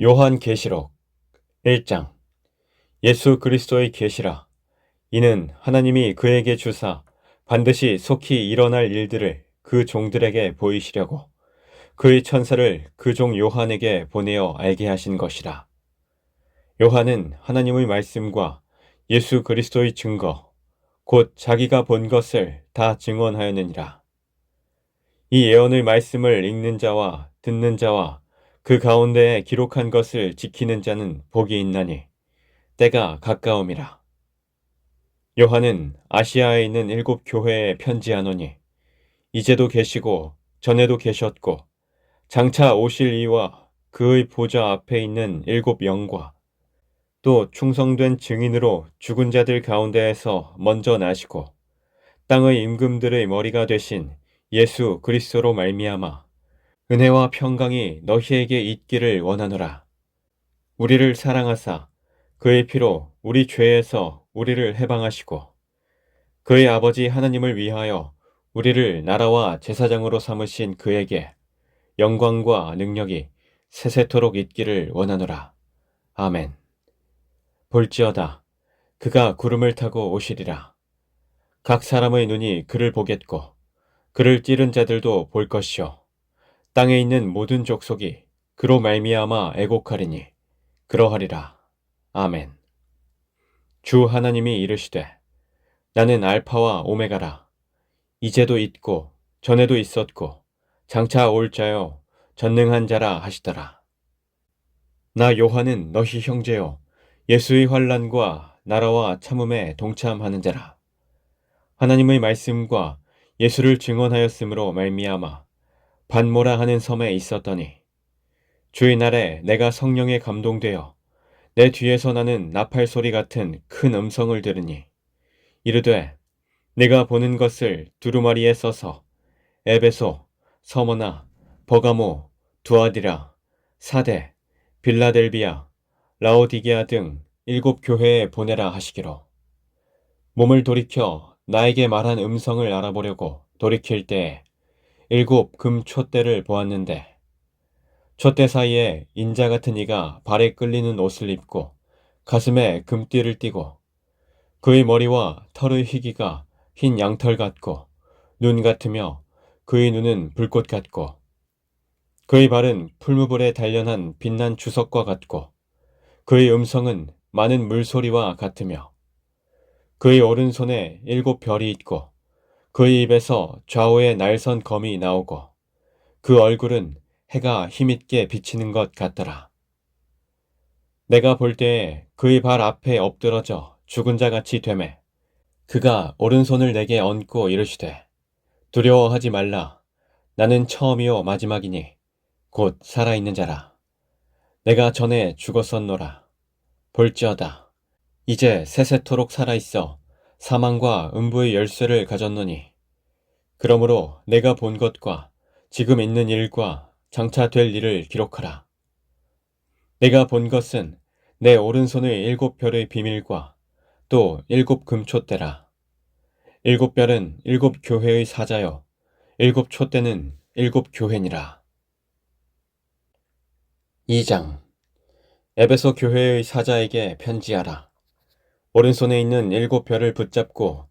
요한계시록 1장. 예수 그리스도의 계시라. 이는 하나님이 그에게 주사 반드시 속히 일어날 일들을 그 종들에게 보이시려고 그의 천사를 그 종 요한에게 보내어 알게 하신 것이라. 요한은 하나님의 말씀과 예수 그리스도의 증거 곧 자기가 본 것을 다 증언하였느니라. 이 예언의 말씀을 읽는 자와 듣는 자와 그 가운데에 기록한 것을 지키는 자는 복이 있나니 때가 가까움이라. 요한은 아시아에 있는 7교회에 편지하노니 이제도 계시고 전에도 계셨고 장차 오실 이와 그의 보좌 앞에 있는 7영과 또 충성된 증인으로 죽은 자들 가운데에서 먼저 나시고 땅의 임금들의 머리가 되신 예수 그리스도로 말미암아 은혜와 평강이 너희에게 있기를 원하노라. 우리를 사랑하사 그의 피로 우리 죄에서 우리를 해방하시고 그의 아버지 하나님을 위하여 우리를 나라와 제사장으로 삼으신 그에게 영광과 능력이 세세토록 있기를 원하노라. 아멘. 볼지어다 그가 구름을 타고 오시리라. 각 사람의 눈이 그를 보겠고 그를 찌른 자들도 볼 것이요 땅에 있는 모든 족속이 그로 말미암아 애곡하리니 그러하리라. 아멘. 주 하나님이 이르시되 나는 알파와 오메가라. 이제도 있고 전에도 있었고 장차 올 자요 전능한 자라 하시더라. 나 요한은 너희 형제요 예수의 환난과 나라와 참음에 동참하는 자라. 하나님의 말씀과 예수를 증언하였으므로 말미암아 반모라 하는 섬에 있었더니 주의 날에 내가 성령에 감동되어 내 뒤에서 나는 나팔 소리 같은 큰 음성을 들으니 이르되 내가 보는 것을 두루마리에 써서 에베소, 서머나, 버가모, 두아디라, 사대, 빌라델비아, 라오디게아 등 7교회에 보내라 하시기로. 몸을 돌이켜 나에게 말한 음성을 알아보려고 돌이킬 때에 7금 촛대를 보았는데 촛대 사이에 인자 같은 이가 발에 끌리는 옷을 입고 가슴에 금띠를 띠고 그의 머리와 털의 희기가 흰 양털 같고 눈 같으며 그의 눈은 불꽃 같고 그의 발은 풀무불에 단련한 빛난 주석과 같고 그의 음성은 많은 물소리와 같으며 그의 오른손에 7별이 있고 그의 입에서 좌우에 날선 검이 나오고 그 얼굴은 해가 힘있게 비치는 것 같더라. 내가 볼 때에 그의 발 앞에 엎드러져 죽은 자 같이 되매 그가 오른손을 내게 얹고 이르시되 두려워하지 말라. 나는 처음이요 마지막이니 곧 살아있는 자라. 내가 전에 죽었었노라. 볼지어다 이제 세세토록 살아있어 사망과 음부의 열쇠를 가졌노니 그러므로 내가 본 것과 지금 있는 일과 장차 될 일을 기록하라. 내가 본 것은 내 오른손의 7별의 비밀과 또 7금촛대라. 7별은 7교회의 사자요 7촛대는 7교회니라. 2장. 에베소 교회의 사자에게 편지하라. 오른손에 있는 7별을 붙잡고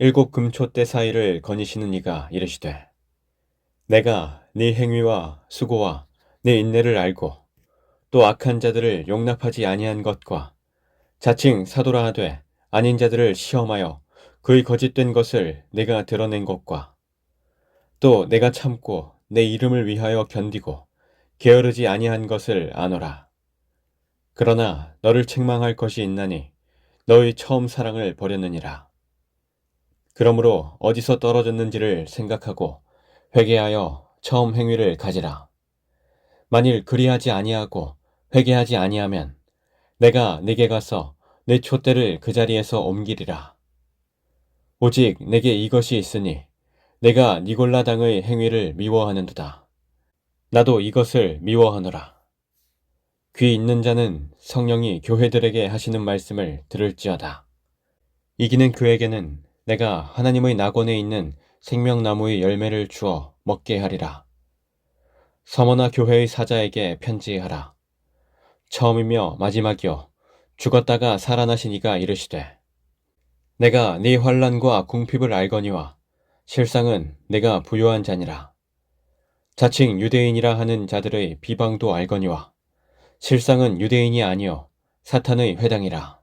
7금촛대 사이를 거니시는 이가 이르시되 내가 네 행위와 수고와 네 인내를 알고 또 악한 자들을 용납하지 아니한 것과 자칭 사도라 하되 아닌 자들을 시험하여 그의 거짓된 것을 내가 드러낸 것과 또 내가 참고 내 이름을 위하여 견디고 게으르지 아니한 것을 아노라. 그러나 너를 책망할 것이 있나니 너의 처음 사랑을 버렸느니라. 그러므로 어디서 떨어졌는지를 생각하고 회개하여 처음 행위를 가지라. 만일 그리하지 아니하고 회개하지 아니하면 내가 네게 가서 내 촛대를 그 자리에서 옮기리라. 오직 내게 이것이 있으니 내가 니골라 당의 행위를 미워하는도다. 나도 이것을 미워하노라. 귀 있는 자는 성령이 교회들에게 하시는 말씀을 들을지어다. 이기는 그에게는 내가 하나님의 낙원에 있는 생명나무의 열매를 주어 먹게 하리라. 서머나 교회의 사자에게 편지하라. 처음이며 마지막이요 죽었다가 살아나신 이가 이르시되 내가 네 환난과 궁핍을 알거니와 실상은 내가 부요한 자니라. 자칭 유대인이라 하는 자들의 비방도 알거니와 실상은 유대인이 아니요 사탄의 회당이라.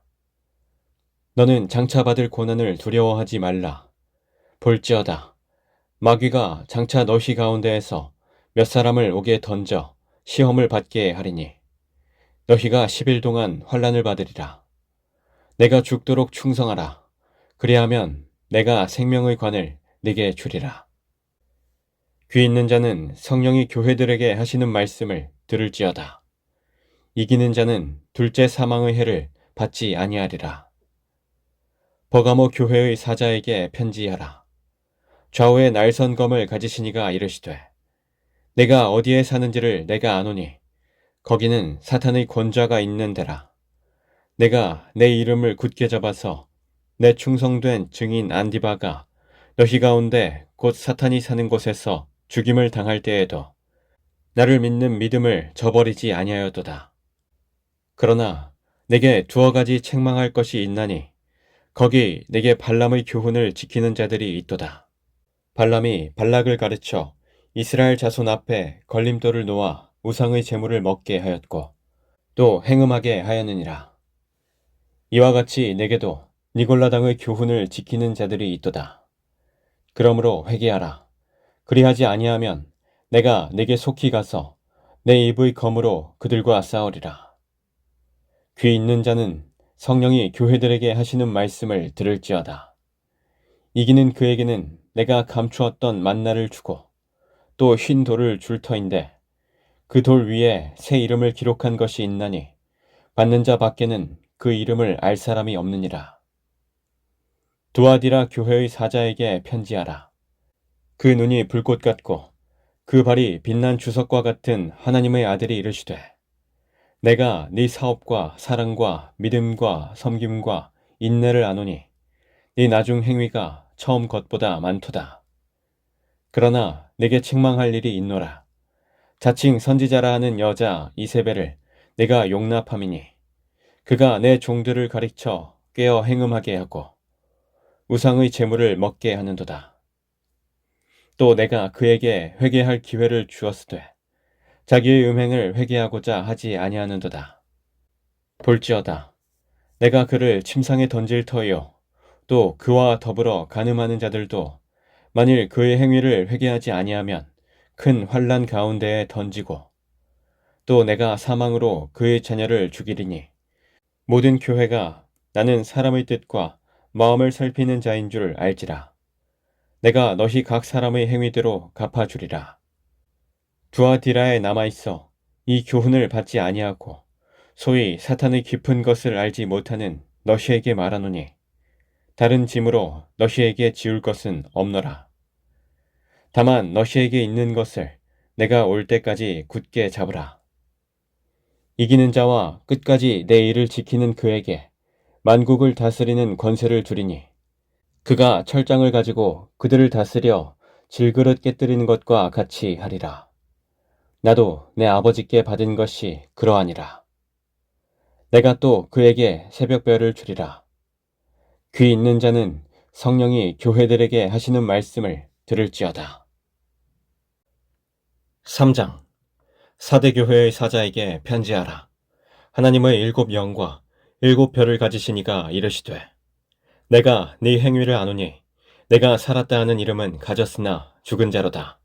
너는 장차 받을 고난을 두려워하지 말라. 볼지어다 마귀가 장차 너희 가운데에서 몇 사람을 옥에 던져 시험을 받게 하리니 너희가 10일 동안 환난을 받으리라. 내가 죽도록 충성하라. 그리하면 내가 생명의 관을 네게 주리라. 귀 있는 자는 성령이 교회들에게 하시는 말씀을 들을지어다. 이기는 자는 둘째 사망의 해를 받지 아니하리라. 버가모 교회의 사자에게 편지하라. 좌우에 날선 검을 가지시니가 이르시되 내가 어디에 사는지를 내가 아노니 거기는 사탄의 권좌가 있는 데라. 내가 내 이름을 굳게 잡아서 내 충성된 증인 안디바가 너희 가운데 곧 사탄이 사는 곳에서 죽임을 당할 때에도 나를 믿는 믿음을 저버리지 아니하였도다. 그러나 내게 두어 가지 책망할 것이 있나니 거기 내게 발람의 교훈을 지키는 자들이 있도다. 발람이 발락을 가르쳐 이스라엘 자손 앞에 걸림돌을 놓아 우상의 제물을 먹게 하였고 또 행음하게 하였느니라. 이와 같이 내게도 니골라당의 교훈을 지키는 자들이 있도다. 그러므로 회개하라. 그리하지 아니하면 내가 내게 속히 가서 내 입의 검으로 그들과 싸우리라. 귀 있는 자는 성령이 교회들에게 하시는 말씀을 들을지어다. 이기는 그에게는 내가 감추었던 만나를 주고 또 흰 돌을 줄 터인데 그 돌 위에 새 이름을 기록한 것이 있나니 받는 자 밖에는 그 이름을 알 사람이 없느니라. 두아디라 교회의 사자에게 편지하라. 그 눈이 불꽃 같고 그 발이 빛난 주석과 같은 하나님의 아들이 이르시되 내가 네 사업과 사랑과 믿음과 섬김과 인내를 아노니 네 나중 행위가 처음 것보다 많도다. 그러나 내게 책망할 일이 있노라. 자칭 선지자라 하는 여자 이세벨을 내가 용납함이니 그가 내 종들을 가르쳐 꾀어 행음하게 하고 우상의 제물을 먹게 하는도다. 또 내가 그에게 회개할 기회를 주었으되 자기의 음행을 회개하고자 하지 아니하는도다. 볼지어다 내가 그를 침상에 던질 터이요 또 그와 더불어 간음하는 자들도 만일 그의 행위를 회개하지 아니하면 큰 환난 가운데에 던지고 또 내가 사망으로 그의 자녀를 죽이리니 모든 교회가 나는 사람의 뜻과 마음을 살피는 자인 줄 알지라. 내가 너희 각 사람의 행위대로 갚아주리라. 두아디라에 남아있어 이 교훈을 받지 아니하고 소위 사탄의 깊은 것을 알지 못하는 너희에게 말하노니 다른 짐으로 너희에게 지울 것은 없노라. 다만 너희에게 있는 것을 내가 올 때까지 굳게 잡으라. 이기는 자와 끝까지 내 일을 지키는 그에게 만국을 다스리는 권세를 주리니 그가 철장을 가지고 그들을 다스려 질그릇 깨뜨리는 것과 같이 하리라. 나도 내 아버지께 받은 것이 그러하니라. 내가 또 그에게 새벽별을 주리라. 귀 있는 자는 성령이 교회들에게 하시는 말씀을 들을지어다. 3장 사대교회의 사자에게 편지하라. 하나님의 7 영과 7 별을 가지신 이가 이르시되 내가 네 행위를 아노니 내가 살았다 하는 이름은 가졌으나 죽은 자로다.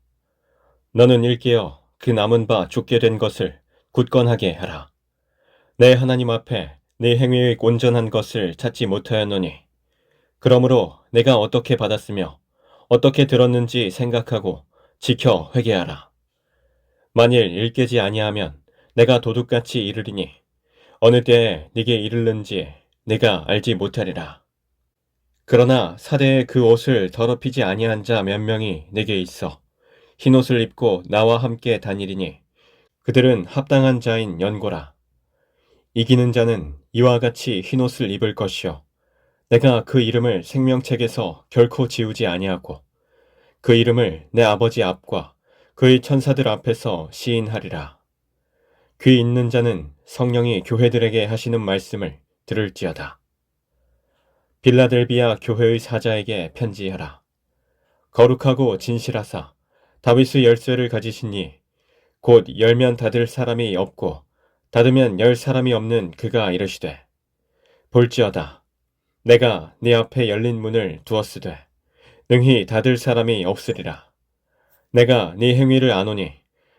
너는 일깨어 그 남은 바 죽게 된 것을 굳건하게 하라. 내 하나님 앞에 네 행위의 온전한 것을 찾지 못하였노니 그러므로 내가 어떻게 받았으며 어떻게 들었는지 생각하고 지켜 회개하라. 만일 일깨지 아니하면 내가 도둑같이 이르리니 어느 때에 네게 이르는지 내가 알지 못하리라. 그러나 사대의 그 옷을 더럽히지 아니한 자 몇 명이 내게 있어 흰옷을 입고 나와 함께 다니리니 그들은 합당한 자인 연고라. 이기는 자는 이와 같이 흰옷을 입을 것이요 내가 그 이름을 생명책에서 결코 지우지 아니하고 그 이름을 내 아버지 앞과 그의 천사들 앞에서 시인하리라. 귀 있는 자는 성령이 교회들에게 하시는 말씀을 들을지어다. 빌라델비아 교회의 사자에게 편지하라. 거룩하고 진실하사 다윗의 열쇠를 가지시니 곧 열면 닫을 사람이 없고 닫으면 열 사람이 없는 그가 이르시되 볼지어다. 내가 네 앞에 열린 문을 두었으되 능히 닫을 사람이 없으리라. 내가 네 행위를 아노니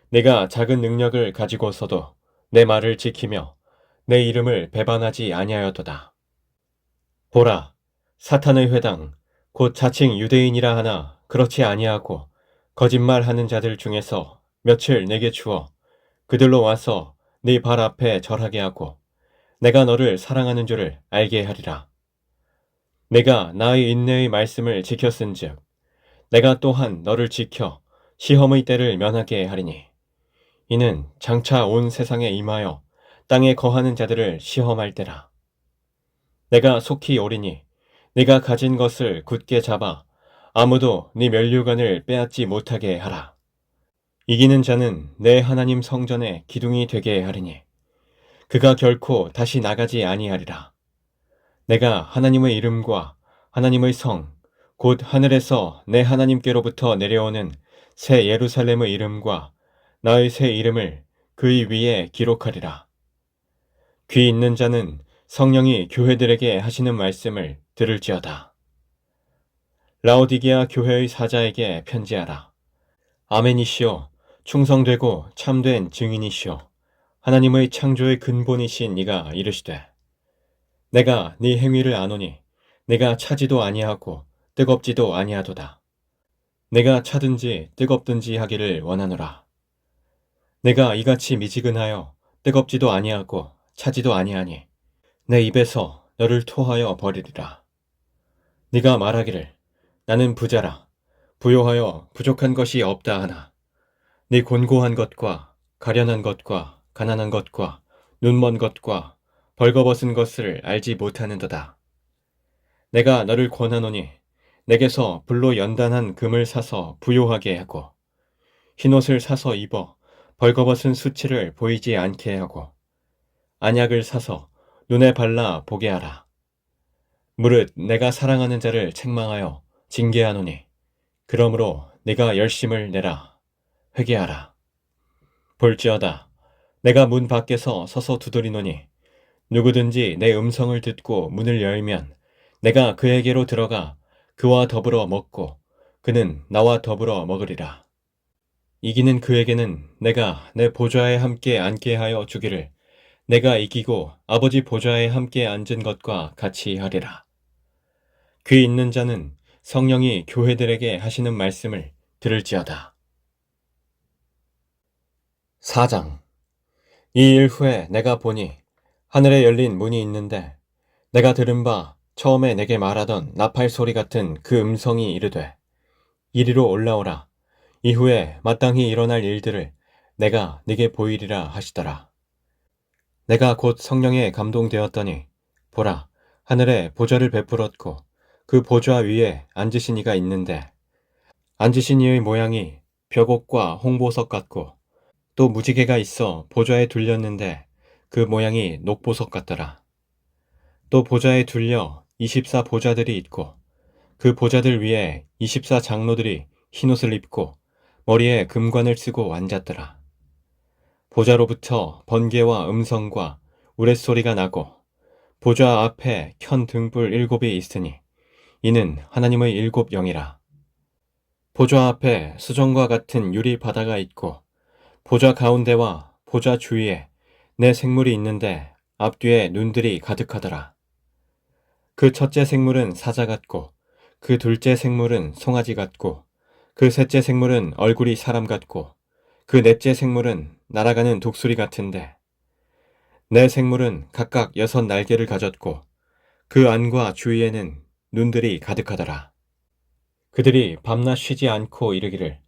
네가 작은 능력을 가지고서도 내 말을 지키며 내 이름을 배반하지 아니하였도다. 보라, 사탄의 회당 곧 자칭 유대인이라 하나 그렇지 아니하고 거짓말하는 자들 중에서 며칠 내게 주어 그들로 와서 네 발 앞에 절하게 하고 내가 너를 사랑하는 줄을 알게 하리라. 내가 나의 인내의 말씀을 지켰은즉 내가 또한 너를 지켜 시험의 때를 면하게 하리니 이는 장차 온 세상에 임하여 땅에 거하는 자들을 시험할 때라. 내가 속히 오리니 네가 가진 것을 굳게 잡아 아무도 네 면류관을 빼앗지 못하게 하라. 이기는 자는 내 하나님 성전의 기둥이 되게 하리니 그가 결코 다시 나가지 아니하리라. 내가 하나님의 이름과 하나님의 성, 곧 하늘에서 내 하나님께로부터 내려오는 새 예루살렘의 이름과 나의 새 이름을 그의 위에 기록하리라. 귀 있는 자는 성령이 교회들에게 하시는 말씀을 들을지어다. 라오디게아 교회의 사자에게 편지하라. 아멘이시오. 충성되고 참된 증인이시오. 하나님의 창조의 근본이신 이가 이르시되 내가 네 행위를 아노니 내가 차지도 아니하고 뜨겁지도 아니하도다. 내가 차든지 뜨겁든지 하기를 원하노라. 내가 이같이 미지근하여 뜨겁지도 아니하고 차지도 아니하니 내 입에서 너를 토하여 버리리라. 네가 말하기를 나는 부자라 부요하여 부족한 것이 없다 하나 네 곤고한 것과 가련한 것과 가난한 것과 눈먼 것과 벌거벗은 것을 알지 못하는도다. 내가 너를 권하노니 내게서 불로 연단한 금을 사서 부요하게 하고 흰옷을 사서 입어 벌거벗은 수치를 보이지 않게 하고 안약을 사서 눈에 발라 보게 하라. 무릇 내가 사랑하는 자를 책망하여 징계하노니 그러므로 네가 열심을 내라. 회개하라. 볼지어다. 내가 문 밖에서 서서 두드리노니 누구든지 내 음성을 듣고 문을 열면 내가 그에게로 들어가 그와 더불어 먹고 그는 나와 더불어 먹으리라. 이기는 그에게는 내가 내 보좌에 함께 앉게 하여 주기를 내가 이기고 아버지 보좌에 함께 앉은 것과 같이 하리라. 귀 있는 자는 성령이 교회들에게 하시는 말씀을 들을지어다. 4장. 이 일 후에 내가 보니 하늘에 열린 문이 있는데 내가 들은 바 처음에 내게 말하던 나팔 소리 같은 그 음성이 이르되 이리로 올라오라. 이후에 마땅히 일어날 일들을 내가 네게 보이리라 하시더라. 내가 곧 성령에 감동되었더니 보라 하늘에 보좌를 베풀었고 그 보좌 위에 앉으신 이가 있는데 앉으신 이의 모양이 벽옥과 홍보석 같고 또 무지개가 있어 보좌에 둘렸는데 그 모양이 녹보석 같더라. 또 보좌에 둘려 24 보좌들이 있고 그 보좌들 위에 24 장로들이 흰옷을 입고 머리에 금관을 쓰고 앉았더라. 보좌로부터 번개와 음성과 우레소리가 나고 보좌 앞에 켠 등불 7이 있으니 이는 하나님의 7 영이라. 보좌 앞에 수정과 같은 유리 바다가 있고 보좌 가운데와 보좌 주위에 네 생물이 있는데 앞뒤에 눈들이 가득하더라. 그 첫째 생물은 사자 같고 그 둘째 생물은 송아지 같고 그 셋째 생물은 얼굴이 사람 같고 그 넷째 생물은 날아가는 독수리 같은데 네 생물은 각각 6 날개를 가졌고 그 안과 주위에는 눈들이 가득하더라. 그들이 밤낮 쉬지 않고 이르기를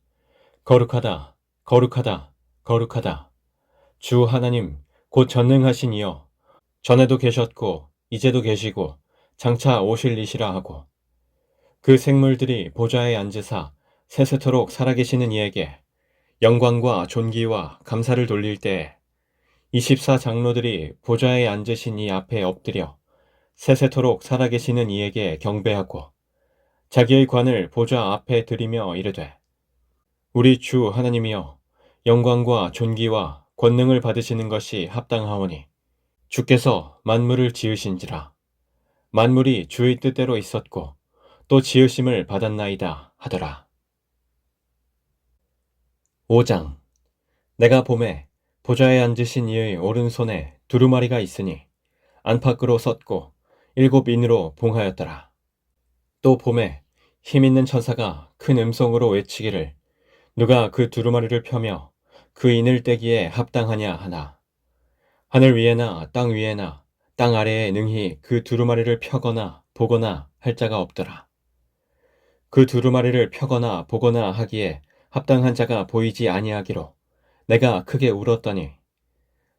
거룩하다 거룩하다 거룩하다 주 하나님 곧 전능하신 이여 전에도 계셨고 이제도 계시고 장차 오실 이시라 하고 그 생물들이 보좌에 앉으사 세세토록 살아계시는 이에게 영광과 존귀와 감사를 돌릴 때에 24 장로들이 보좌에 앉으신 이 앞에 엎드려 세세토록 살아계시는 이에게 경배하고 자기의 관을 보좌 앞에 들이며 이르되 우리 주 하나님이여 영광과 존귀와 권능을 받으시는 것이 합당하오니 주께서 만물을 지으신지라 만물이 주의 뜻대로 있었고 또 지으심을 받았나이다 하더라. 5장 내가 보매 보좌에 앉으신 이의 오른손에 두루마리가 있으니 안팎으로 섰고 7인으로 봉하였더라. 또 보매 힘있는 천사가 큰 음성으로 외치기를 누가 그 두루마리를 펴며 그 인을 떼기에 합당하냐 하나 하늘 위에나 땅 위에나 땅 아래에 능히 그 두루마리를 펴거나 보거나 할 자가 없더라. 그 두루마리를 펴거나 보거나 하기에 합당한 자가 보이지 아니하기로 내가 크게 울었더니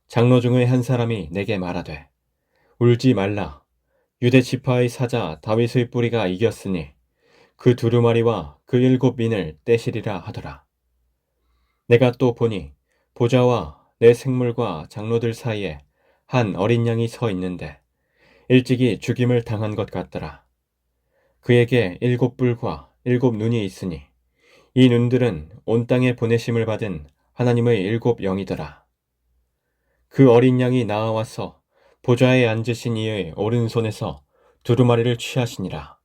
장로 중의 한 사람이 내게 말하되 울지 말라. 유대 지파의 사자 다윗의 뿌리가 이겼으니 그 두루마리와 그 7인을 떼시리라 하더라. 내가 또 보니 보좌와 내 생물과 장로들 사이에 한 어린 양이 서 있는데 일찍이 죽임을 당한 것 같더라. 그에게 7뿔과 7눈이 있으니 이 눈들은 온 땅에 보내심을 받은 하나님의 7영이더라. 그 어린 양이 나아와서 보좌에 앉으신 이의 오른손에서 두루마리를 취하시니라.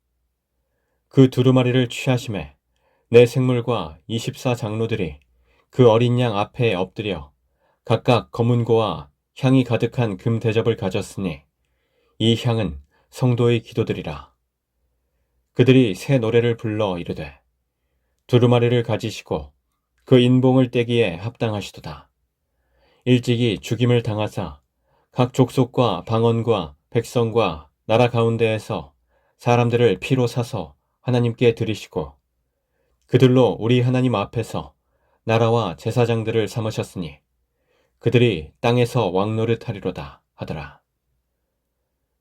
그 두루마리를 취하심에 내 생물과 24 장로들이 그 어린 양 앞에 엎드려 각각 검은고와 향이 가득한 금 대접을 가졌으니 이 향은 성도의 기도들이라. 그들이 새 노래를 불러 이르되 두루마리를 가지시고 그 인봉을 떼기에 합당하시도다. 일찍이 죽임을 당하사 각 족속과 방언과 백성과 나라 가운데에서 사람들을 피로 사서 하나님께 드리시고 그들로 우리 하나님 앞에서 나라와 제사장들을 삼으셨으니 그들이 땅에서 왕노릇 하리로다 하더라.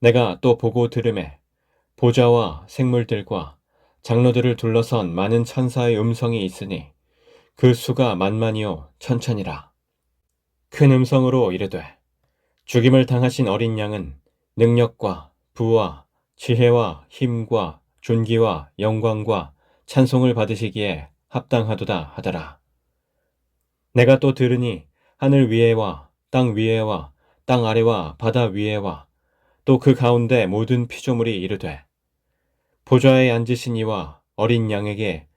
내가 또 보고 들으매 보좌와 생물들과 장로들을 둘러선 많은 천사의 음성이 있으니 그 수가 만만이요 천천이라. 큰 음성으로 이르되 죽임을 당하신 어린 양은 능력과 부와 지혜와 힘과 존귀와 영광과 찬송을 받으시기에 합당하도다 하더라. 내가 또 들으니 하늘 위에와 땅 위에와 땅 아래와 바다 위에와 또 그 가운데 모든 피조물이 이르되 보좌에 앉으신 이와 어린 양에게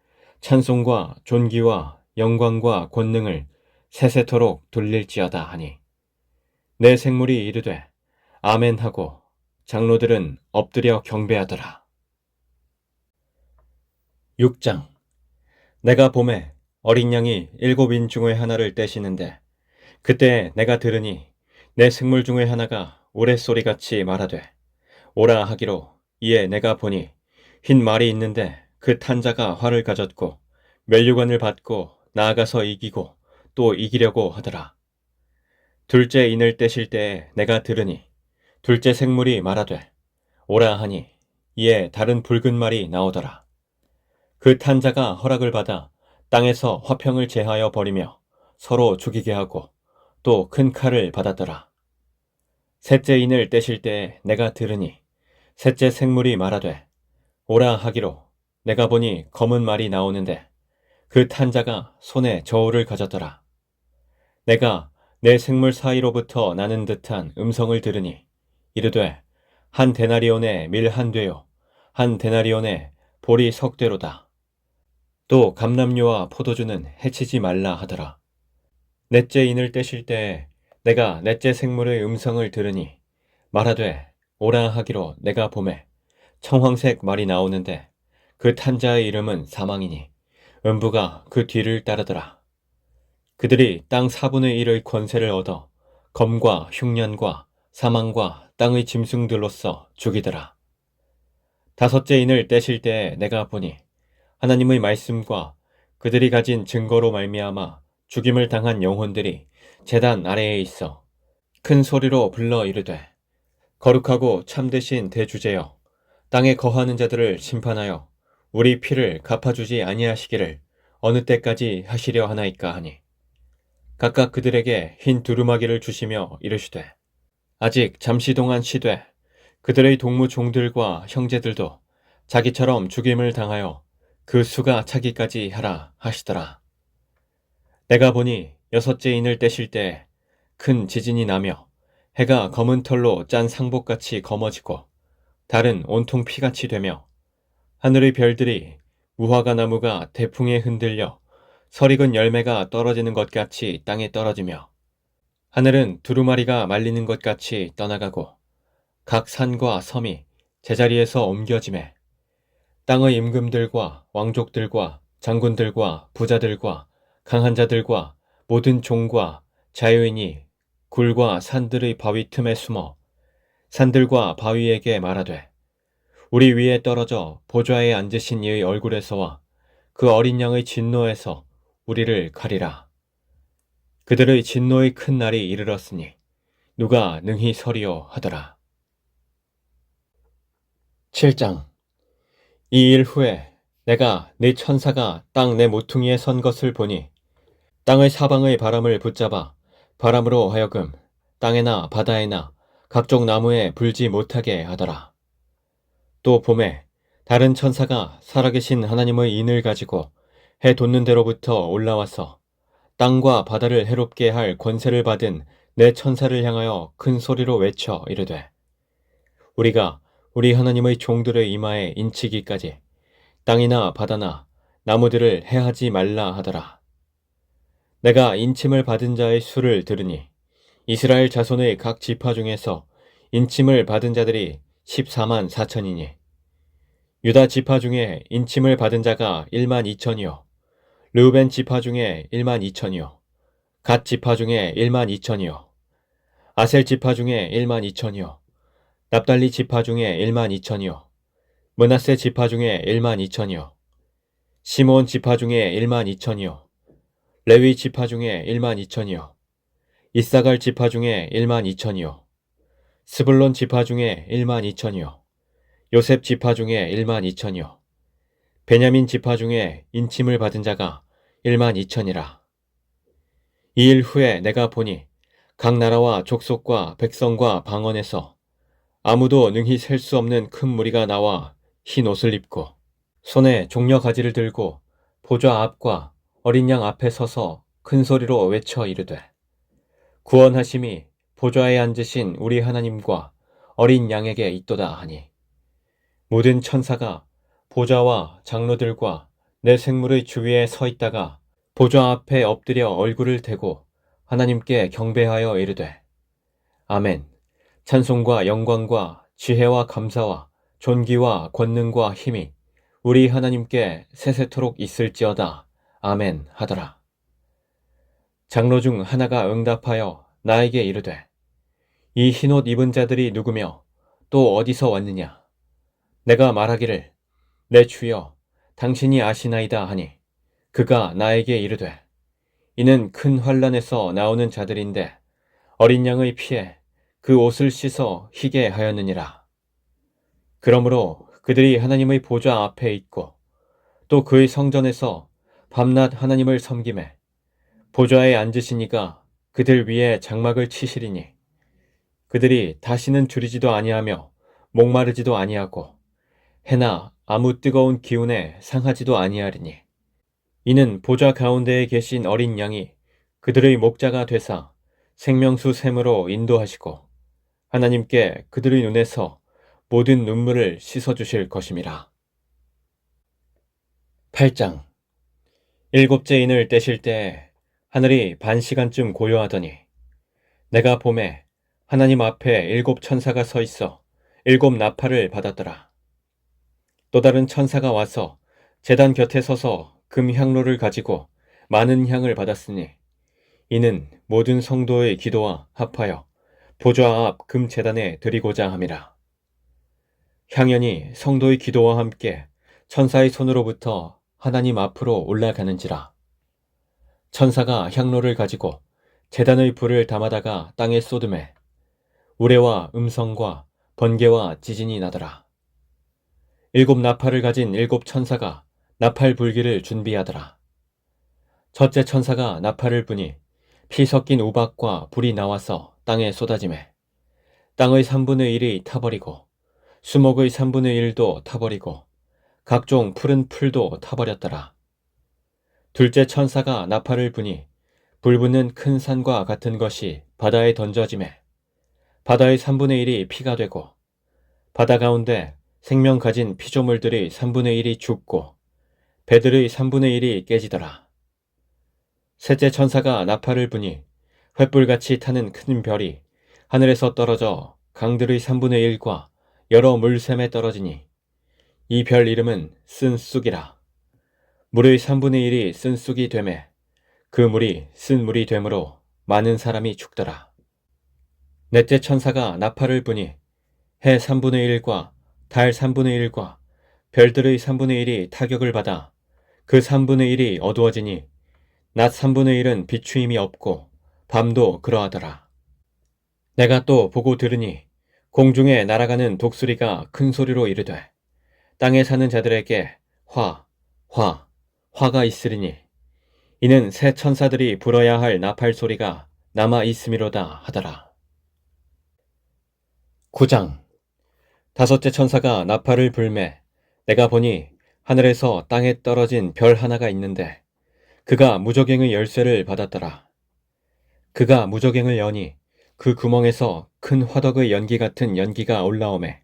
찬송과 존귀와 영광과 권능을 세세토록 돌릴지어다 하니 내 생물이 이르되 아멘 하고 장로들은 엎드려 경배하더라. 6장 내가 보매 어린 양이 7인 중의 하나를 떼시는데 그때 내가 들으니 내 생물 중의 하나가 우레소리같이 말하되 오라 하기로 이에 내가 보니 흰 말이 있는데 그 탄자가 활을 가졌고 면류관을 받고 나아가서 이기고 또 이기려고 하더라. 둘째 인을 떼실 때에 내가 들으니 둘째 생물이 말하되 오라 하니 이에 다른 붉은 말이 나오더라. 그 탄자가 허락을 받아 땅에서 화평을 제하여 버리며 서로 죽이게 하고 또 큰 칼을 받았더라. 셋째 인을 떼실 때에 내가 들으니 셋째 생물이 말하되 오라 하기로 내가 보니 검은 말이 나오는데 그 탄자가 손에 저울을 가졌더라. 내가 내 생물 사이로부터 나는 듯한 음성을 들으니 이르되 한 데나리온에 밀 한 되요 한 데나리온에 보리 석 되로다. 또 감람류와 포도주는 해치지 말라 하더라. 넷째 인을 떼실 때에 내가 넷째 생물의 음성을 들으니 말하되 오라 하기로 내가 보매 청황색 말이 나오는데 그 탄자의 이름은 사망이니 음부가 그 뒤를 따르더라. 그들이 땅 4분의 1의 권세를 얻어 검과 흉년과 사망과 땅의 짐승들로서 죽이더라. 다섯째 인을 떼실 때에 내가 보니 하나님의 말씀과 그들이 가진 증거로 말미암아 죽임을 당한 영혼들이 제단 아래에 있어 큰 소리로 불러 이르되 거룩하고 참되신 대주제여 땅에 거하는 자들을 심판하여 우리 피를 갚아주지 아니하시기를 어느 때까지 하시려 하나이까 하니 각각 그들에게 흰 두루마기를 주시며 이르시되 아직 잠시 동안 쉬되 그들의 동무 종들과 형제들도 자기처럼 죽임을 당하여 그 수가 차기까지 하라 하시더라. 내가 보니 여섯째 인을 떼실 때 큰 지진이 나며 해가 검은 털로 짠 상복같이 검어지고 달은 온통 피같이 되며 하늘의 별들이 무화과 나무가 대풍에 흔들려 설익은 열매가 떨어지는 것 같이 땅에 떨어지며 하늘은 두루마리가 말리는 것 같이 떠나가고 각 산과 섬이 제자리에서 옮겨지매 땅의 임금들과 왕족들과 장군들과 부자들과 강한 자들과 모든 종과 자유인이 굴과 산들의 바위 틈에 숨어 산들과 바위에게 말하되 우리 위에 떨어져 보좌에 앉으신 이의 얼굴에서와 그 어린 양의 진노에서 우리를 가리라. 그들의 진노의 큰 날이 이르렀으니 누가 능히 서리요 하더라. 7장. 이 일 후에 내가 네 천사가 땅 내 모퉁이에 선 것을 보니 땅의 사방의 바람을 붙잡아 바람으로 하여금 땅에나 바다에나 각종 나무에 불지 못하게 하더라. 또 봄에 다른 천사가 살아계신 하나님의 인을 가지고 해 돋는 데로부터 올라와서 땅과 바다를 해롭게 할 권세를 받은 내 천사를 향하여 큰 소리로 외쳐 이르되 우리가 우리 하나님의 종들의 이마에 인치기까지 땅이나 바다나 나무들을 해하지 말라 하더라. 내가 인침을 받은 자의 수를 들으니 이스라엘 자손의 각 지파 중에서 인침을 받은 자들이 14만 4천이니 유다 지파 중에 인침을 받은 자가 1만 2천이요 르우벤 지파 중에 1만 2천이요 갓 지파 중에 1만 2천이요 아셀 지파 중에 1만 2천이요 납달리 지파 중에 1만 2천이요 므낫세 지파 중에 1만 2천이요 시몬 지파 중에 1만 2천이요 레위 지파 중에 1만 2천이요 이사갈 지파 중에 1만 2천이요 스불론 지파 중에 1만 2천이요 요셉 지파 중에 1만 2천이요 베냐민 지파 중에 인침을 받은 자가 1만 2천이라. 이 일 후에 내가 보니 각 나라와 족속과 백성과 방언에서 아무도 능히 셀 수 없는 큰 무리가 나와 흰 옷을 입고 손에 종려 가지를 들고 보좌 앞과 어린 양 앞에 서서 큰 소리로 외쳐 이르되 구원하심이 보좌에 앉으신 우리 하나님과 어린 양에게 있도다 하니 모든 천사가 보좌와 장로들과 내 생물의 주위에 서 있다가 보좌 앞에 엎드려 얼굴을 대고 하나님께 경배하여 이르되 아멘. 찬송과 영광과 지혜와 감사와 존귀와 권능과 힘이 우리 하나님께 세세토록 있을지어다. 아멘 하더라. 장로 중 하나가 응답하여 나에게 이르되 이 흰옷 입은 자들이 누구며 또 어디서 왔느냐? 내가 말하기를 내 주여 당신이 아시나이다 하니 그가 나에게 이르되 이는 큰 환란에서 나오는 자들인데 어린 양의 피에 그 옷을 씻어 희게 하였느니라. 그러므로 그들이 하나님의 보좌 앞에 있고 또 그의 성전에서 밤낮 하나님을 섬기매 보좌에 앉으시니가 그들 위에 장막을 치시리니 그들이 다시는 줄이지도 아니하며 목마르지도 아니하고 해나 아무 뜨거운 기운에 상하지도 아니하리니 이는 보좌 가운데에 계신 어린 양이 그들의 목자가 되사 생명수 샘으로 인도하시고 하나님께 그들의 눈에서 모든 눈물을 씻어주실 것임이라. 8장. 일곱째 인을 떼실 때 하늘이 반 시간쯤 고요하더니 내가 봄에 하나님 앞에 일곱 천사가 서 있어 일곱 나팔을 받았더라. 또 다른 천사가 와서 제단 곁에 서서 금 향로를 가지고 많은 향을 받았으니 이는 모든 성도의 기도와 합하여 보좌 앞 금 제단에 드리고자 함이라. 향연이 성도의 기도와 함께 천사의 손으로부터 하나님 앞으로 올라가는지라. 천사가 향로를 가지고 제단의 불을 담아다가 땅에 쏟음에 우레와 음성과 번개와 지진이 나더라. 일곱 나팔을 가진 일곱 천사가 나팔 불기를 준비하더라. 첫째 천사가 나팔을 부니 피 섞인 우박과 불이 나와서 땅에 쏟아지매 땅의 3분의 1이 타버리고 수목의 3분의 1도 타버리고 각종 푸른 풀도 타버렸더라. 둘째 천사가 나팔을 부니 불붙는 큰 산과 같은 것이 바다에 던져지매 바다의 3분의 1이 피가 되고 바다 가운데 생명 가진 피조물들의 3분의 1이 죽고 배들의 3분의 1이 깨지더라. 셋째 천사가 나팔을 부니 횃불같이 타는 큰 별이 하늘에서 떨어져 강들의 3분의 1과 여러 물샘에 떨어지니 이 별 이름은 쓴쑥이라. 물의 3분의 1이 쓴쑥이 되매 그 물이 쓴물이 되므로 많은 사람이 죽더라. 넷째 천사가 나팔을 부니 해 3분의 1과 달 3분의 1과 별들의 3분의 1이 타격을 받아 그 3분의 1이 어두워지니 낮 3분의 1은 비추임이 없고 밤도 그러하더라. 내가 또 보고 들으니 공중에 날아가는 독수리가 큰 소리로 이르되 땅에 사는 자들에게 화가 있으리니 이는 새 천사들이 불어야 할 나팔 소리가 남아 있음이로다 하더라. 9장. 다섯째 천사가 나팔을 불매 내가 보니 하늘에서 땅에 떨어진 별 하나가 있는데 그가 무저갱의 열쇠를 받았더라. 그가 무저갱을 여니 그 구멍에서 큰 화덕의 연기 같은 연기가 올라오매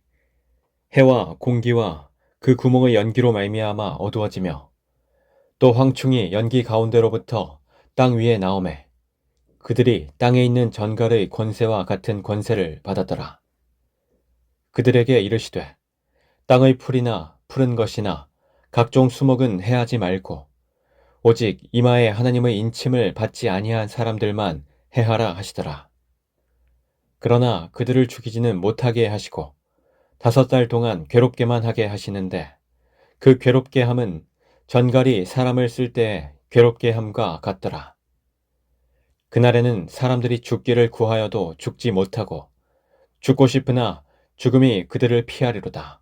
해와 공기와 그 구멍의 연기로 말미암아 어두워지며 또 황충이 연기 가운데로부터 땅 위에 나오매 그들이 땅에 있는 전갈의 권세와 같은 권세를 받았더라. 그들에게 이르시되 땅의 풀이나 푸른 것이나 각종 수목은 해하지 말고 오직 이마에 하나님의 인침을 받지 아니한 사람들만 해하라 하시더라. 그러나 그들을 죽이지는 못하게 하시고 5달 동안 괴롭게만 하게 하시는데 그 괴롭게 함은 전갈이 사람을 쓸 때에 괴롭게 함과 같더라. 그날에는 사람들이 죽기를 구하여도 죽지 못하고 죽고 싶으나 죽음이 그들을 피하리로다.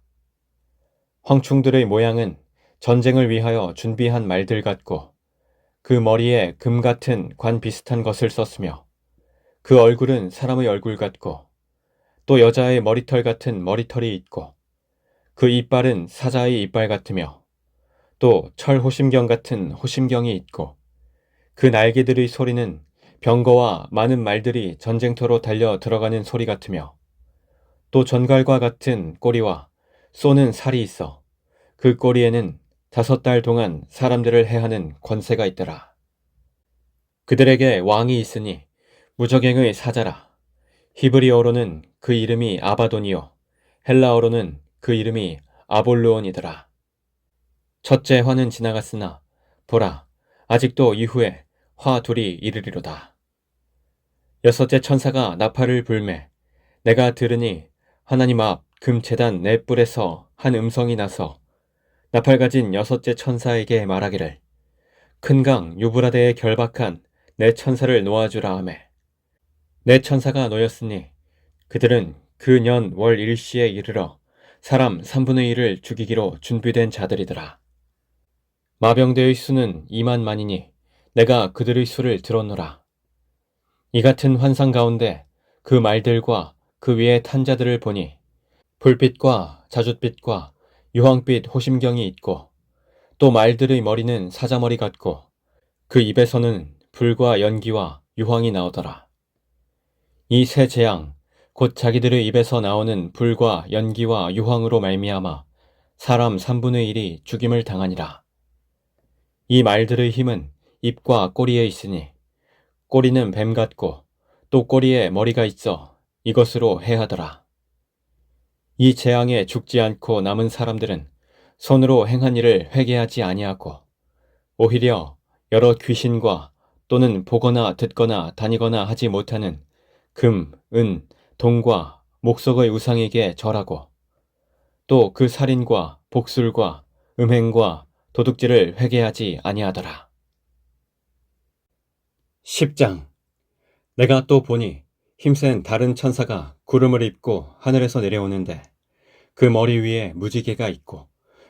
황충들의 모양은 전쟁을 위하여 준비한 말들 같고 그 머리에 금 같은 관 비슷한 것을 썼으며 그 얼굴은 사람의 얼굴 같고 또 여자의 머리털 같은 머리털이 있고 그 이빨은 사자의 이빨 같으며 또 철 호심경 같은 호심경이 있고 그 날개들의 소리는 병거와 많은 말들이 전쟁터로 달려 들어가는 소리 같으며 또 전갈과 같은 꼬리와 쏘는 살이 있어 그 꼬리에는 5달 동안 사람들을 해하는 권세가 있더라. 그들에게 왕이 있으니 무저갱의 사자라. 히브리어로는 그 이름이 아바돈이요 헬라어로는 그 이름이 아볼루온이더라. 첫째 화는 지나갔으나 보라 아직도 이후에 화 둘이 이르리로다. 여섯째 천사가 나팔을 불매 내가 들으니 하나님 앞 금제단 네 뿔에서 한 음성이 나서 나팔 가진 여섯째 천사에게 말하기를 큰 강 유브라데에 결박한 내 천사를 놓아주라 하매 내 천사가 놓였으니 그들은 그 년 월 일시에 이르러 사람 3분의 1을 죽이기로 준비된 자들이더라. 마병대의 수는 2만만이니 내가 그들의 수를 들었노라. 이 같은 환상 가운데 그 말들과 그 위에 탄 자들을 보니 불빛과 자줏빛과 유황빛 호심경이 있고 또 말들의 머리는 사자머리 같고 그 입에서는 불과 연기와 유황이 나오더라. 이 세 재앙 곧 자기들의 입에서 나오는 불과 연기와 유황으로 말미암아 사람 3분의 1이 죽임을 당하니라. 이 말들의 힘은 입과 꼬리에 있으니 꼬리는 뱀 같고 또 꼬리에 머리가 있어 이것으로 해하더라. 이 재앙에 죽지 않고 남은 사람들은 손으로 행한 일을 회개하지 아니하고 오히려 여러 귀신과 또는 보거나 듣거나 다니거나 하지 못하는 금, 은, 동과 목석의 우상에게 절하고 또 그 살인과 복술과 음행과 도둑질을 회개하지 아니하더라. 10장. 내가 또 보니 힘센 다른 천사가 구름을 입고 하늘에서 내려오는데 그 머리 위에 무지개가 있고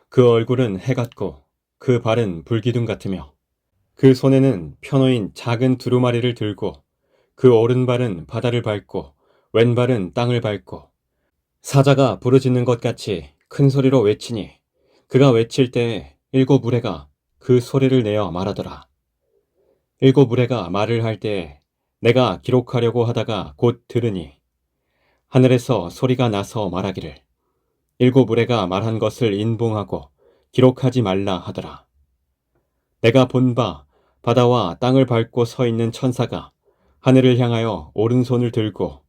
그 얼굴은 해 같고 그 발은 불기둥 같으며 그 손에는 편호인 작은 두루마리를 들고 그 오른발은 바다를 밟고 왼발은 땅을 밟고 사자가 부르짖는 것 같이 큰 소리로 외치니 그가 외칠 때에 일곱 무리가 그 소리를 내어 말하더라. 일곱 무리가 말을 할 때에 내가 기록하려고 하다가 곧 들으니 하늘에서 소리가 나서 말하기를 일곱 무리가 말한 것을 인봉하고 기록하지 말라 하더라. 내가 본 바 바다와 땅을 밟고 서 있는 천사가 하늘을 향하여 오른손을 들고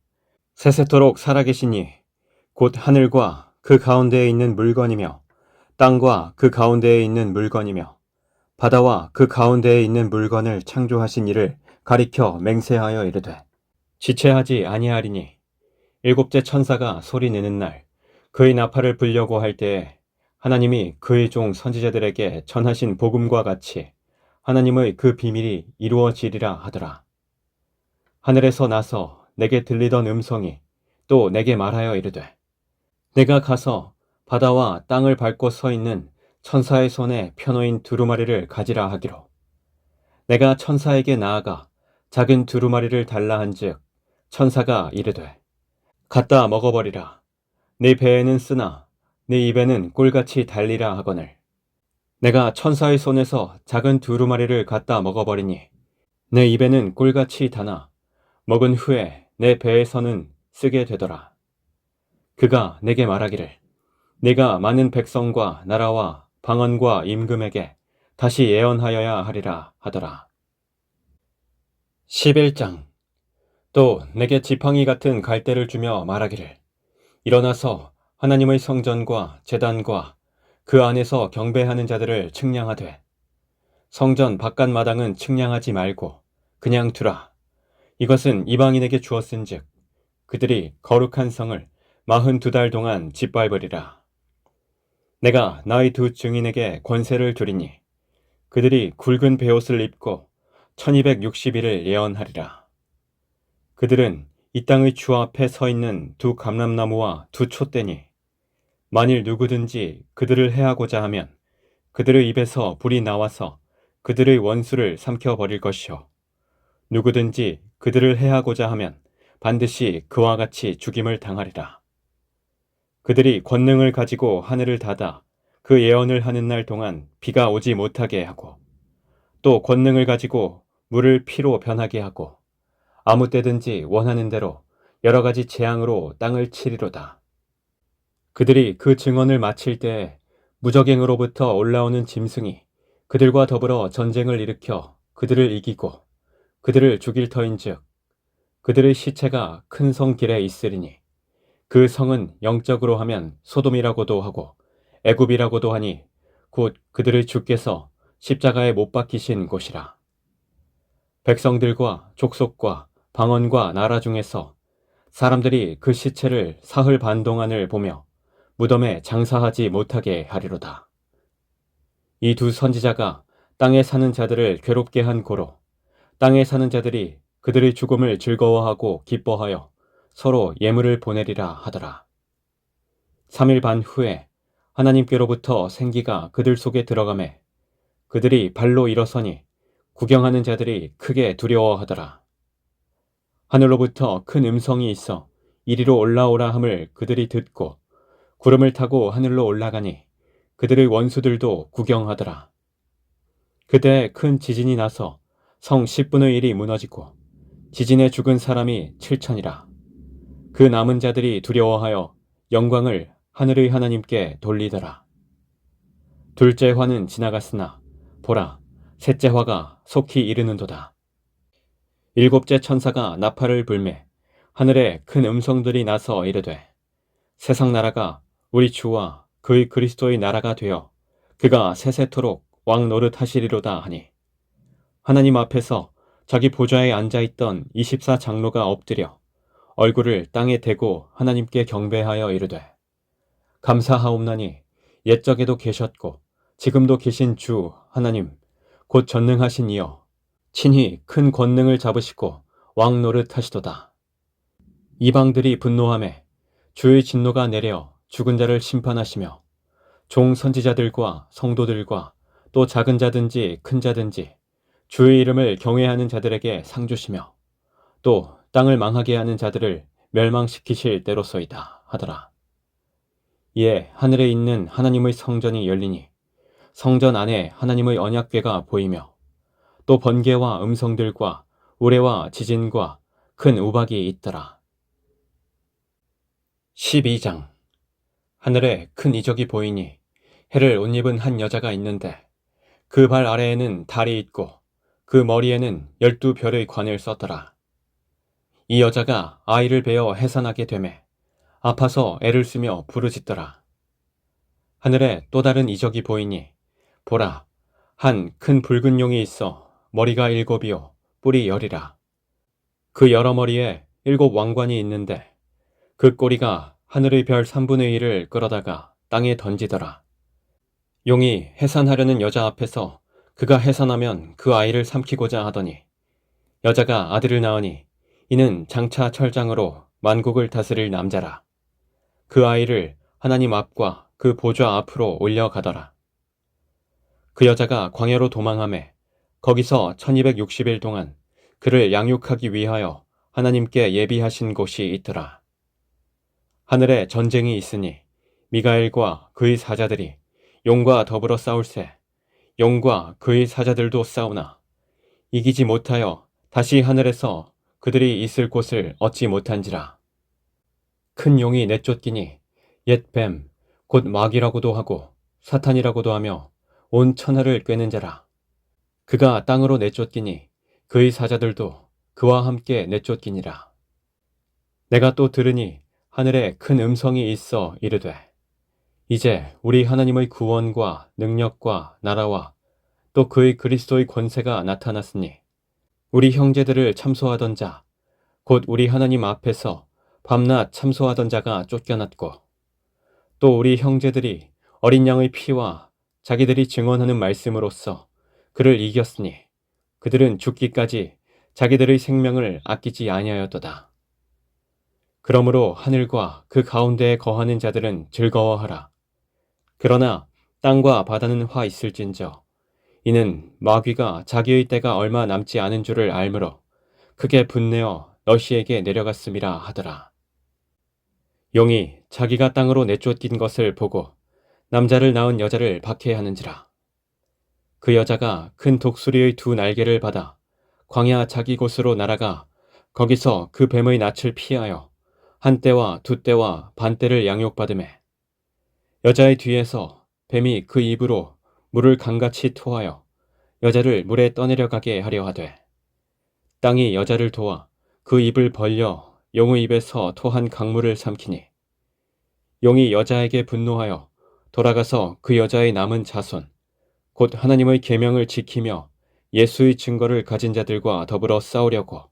세세토록 살아계시니 곧 하늘과 그 가운데에 있는 물건이며 땅과 그 가운데에 있는 물건이며 바다와 그 가운데에 있는 물건을 창조하신 이를 가리켜 맹세하여 이르되 지체하지 아니하리니 일곱째 천사가 소리 내는 날 그의 나팔을 불려고 할 때에 하나님이 그의 종 선지자들에게 전하신 복음과 같이 하나님의 그 비밀이 이루어지리라 하더라. 하늘에서 나서 내게 들리던 음성이 또 내게 말하여 이르되 내가 가서 바다와 땅을 밟고 서 있는 천사의 손에 편호인 두루마리를 가지라 하기로 내가 천사에게 나아가 작은 두루마리를 달라 한즉 천사가 이르되 갖다 먹어버리라. 네 배에는 쓰나 네 입에는 꿀같이 달리라 하거늘 내가 천사의 손에서 작은 두루마리를 갖다 먹어버리니 내 입에는 꿀같이 다나 먹은 후에 내 배에서는 쓰게 되더라. 그가 내게 말하기를 네가 많은 백성과 나라와 방언과 임금에게 다시 예언하여야 하리라 하더라. 11장 또 내게 지팡이 같은 갈대를 주며 말하기를 일어나서 하나님의 성전과 제단과 그 안에서 경배하는 자들을 측량하되 성전 바깥 마당은 측량하지 말고 그냥 두라. 이것은 이방인에게 주었은즉 그들이 거룩한 성을 42달 동안 짓밟으리라. 내가 나의 두 증인에게 권세를 주리니 그들이 굵은 베옷을 입고 1260일을 예언하리라. 그들은 이 땅의 주 앞에 서 있는 두 감람나무와 두 촛대니 만일 누구든지 그들을 해하고자 하면 그들의 입에서 불이 나와서 그들의 원수를 삼켜버릴 것이요 누구든지 그들을 해하고자 하면 반드시 그와 같이 죽임을 당하리라. 그들이 권능을 가지고 하늘을 닫아 그 예언을 하는 날 동안 비가 오지 못하게 하고 또 권능을 가지고 물을 피로 변하게 하고 아무 때든지 원하는 대로 여러 가지 재앙으로 땅을 치리로다. 그들이 그 증언을 마칠 때에 무적행으로부터 올라오는 짐승이 그들과 더불어 전쟁을 일으켜 그들을 이기고 그들을 죽일 터인즉 그들의 시체가 큰 성 길에 있으리니 그 성은 영적으로 하면 소돔이라고도 하고 애굽이라고도 하니 곧 그들의 주께서 십자가에 못 박히신 곳이라. 백성들과 족속과 방언과 나라 중에서 사람들이 그 시체를 사흘 반 동안을 보며 무덤에 장사하지 못하게 하리로다. 이 두 선지자가 땅에 사는 자들을 괴롭게 한 고로 땅에 사는 자들이 그들의 죽음을 즐거워하고 기뻐하여 서로 예물을 보내리라 하더라. 3일 반 후에 하나님께로부터 생기가 그들 속에 들어가매 그들이 발로 일어서니 구경하는 자들이 크게 두려워하더라. 하늘로부터 큰 음성이 있어 이리로 올라오라 함을 그들이 듣고 구름을 타고 하늘로 올라가니 그들의 원수들도 구경하더라. 그때 큰 지진이 나서 성 10분의 1이 무너지고 지진에 죽은 사람이 7천이라. 그 남은 자들이 두려워하여 영광을 하늘의 하나님께 돌리더라. 둘째 화는 지나갔으나 보라 셋째 화가 속히 이르는도다. 일곱째 천사가 나팔을 불매 하늘에 큰 음성들이 나서 이르되 세상 나라가 우리 주와 그의 그리스도의 나라가 되어 그가 세세토록 왕 노릇하시리로다 하니 하나님 앞에서 자기 보좌에 앉아있던 24장로가 엎드려 얼굴을 땅에 대고 하나님께 경배하여 이르되 감사하옵나니 옛적에도 계셨고 지금도 계신 주 하나님 곧 전능하신 이여 친히 큰 권능을 잡으시고 왕 노릇하시도다. 이방들이 분노하매 주의 진노가 내려 죽은 자를 심판하시며 종 선지자들과 성도들과 또 작은 자든지 큰 자든지 주의 이름을 경외하는 자들에게 상 주시며 또 땅을 망하게 하는 자들을 멸망시키실 때로소이다 하더라. 이에 하늘에 있는 하나님의 성전이 열리니 성전 안에 하나님의 언약궤가 보이며 또 번개와 음성들과 우레와 지진과 큰 우박이 있더라. 12장. 하늘에 큰 이적이 보이니 해를 옷 입은 한 여자가 있는데 그 발 아래에는 달이 있고 그 머리에는 12별의 관을 썼더라. 이 여자가 아이를 베어 해산하게 되매 아파서 애를 쓰며 부르짖더라. 하늘에 또 다른 이적이 보이니 보라, 한 큰 붉은 용이 있어 머리가 7이요 뿔이 10이라. 그 여러 머리에 7 왕관이 있는데 그 꼬리가 하늘의 별 3분의 1을 끌어다가 땅에 던지더라. 용이 해산하려는 여자 앞에서 그가 해산하면 그 아이를 삼키고자 하더니 여자가 아들을 낳으니 이는 장차 철장으로 만국을 다스릴 남자라. 그 아이를 하나님 앞과 그 보좌 앞으로 올려가더라. 그 여자가 광야로 도망하매 거기서 1260일 동안 그를 양육하기 위하여 하나님께 예비하신 곳이 있더라. 하늘에 전쟁이 있으니 미가엘과 그의 사자들이 용과 더불어 싸울세. 용과 그의 사자들도 싸우나 이기지 못하여 다시 하늘에서 그들이 있을 곳을 얻지 못한지라. 큰 용이 내쫓기니 옛 뱀, 곧 마귀라고도 하고 사탄이라고도 하며 온 천하를 꿰는 자라. 그가 땅으로 내쫓기니 그의 사자들도 그와 함께 내쫓기니라. 내가 또 들으니 하늘에 큰 음성이 있어 이르되 이제 우리 하나님의 구원과 능력과 나라와 또 그의 그리스도의 권세가 나타났으니 우리 형제들을 참소하던 자, 곧 우리 하나님 앞에서 밤낮 참소하던 자가 쫓겨났고 또 우리 형제들이 어린 양의 피와 자기들이 증언하는 말씀으로써 그를 이겼으니 그들은 죽기까지 자기들의 생명을 아끼지 아니하였도다. 그러므로 하늘과 그 가운데에 거하는 자들은 즐거워하라. 그러나 땅과 바다는 화 있을진저 이는 마귀가 자기의 때가 얼마 남지 않은 줄을 알므로 크게 분내어 너희에게 내려갔음이라 하더라. 용이 자기가 땅으로 내쫓긴 것을 보고 남자를 낳은 여자를 박해하는지라. 그 여자가 큰 독수리의 2 날개를 받아 광야 자기 곳으로 날아가 거기서 그 뱀의 낯을 피하여 1때와 2때와 반때를 양육받으매 여자의 뒤에서 뱀이 그 입으로 물을 강같이 토하여 여자를 물에 떠내려가게 하려 하되 땅이 여자를 도와 그 입을 벌려 용의 입에서 토한 강물을 삼키니 용이 여자에게 분노하여 돌아가서 그 여자의 남은 자손 곧 하나님의 계명을 지키며 예수의 증거를 가진 자들과 더불어 싸우려고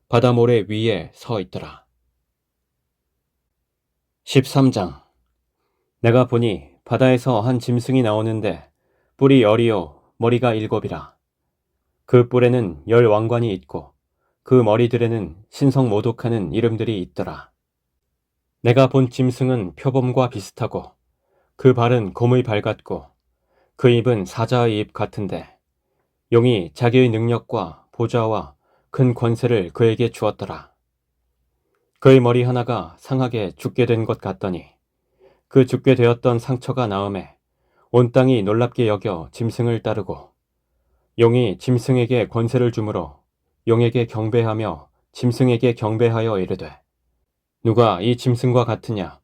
바다 모래 위에 서 있더라. 13장. 내가 보니 바다에서 한 짐승이 나오는데 뿔이 10이요 머리가 7이라. 그 뿔에는 10 왕관이 있고 그 머리들에는 신성 모독하는 이름들이 있더라. 내가 본 짐승은 표범과 비슷하고 그 발은 곰의 발 같고 그 입은 사자의 입 같은데 용이 자기의 능력과 보좌와 큰 권세를 그에게 주었더라. 그의 머리 하나가 상하게 죽게 된 것 같더니 그 죽게 되었던 상처가 나음에 온 땅이 놀랍게 여겨 짐승을 따르고 용이 짐승에게 권세를 주므로 용에게 경배하며 짐승에게 경배하여 이르되 누가 이 짐승과 같으냐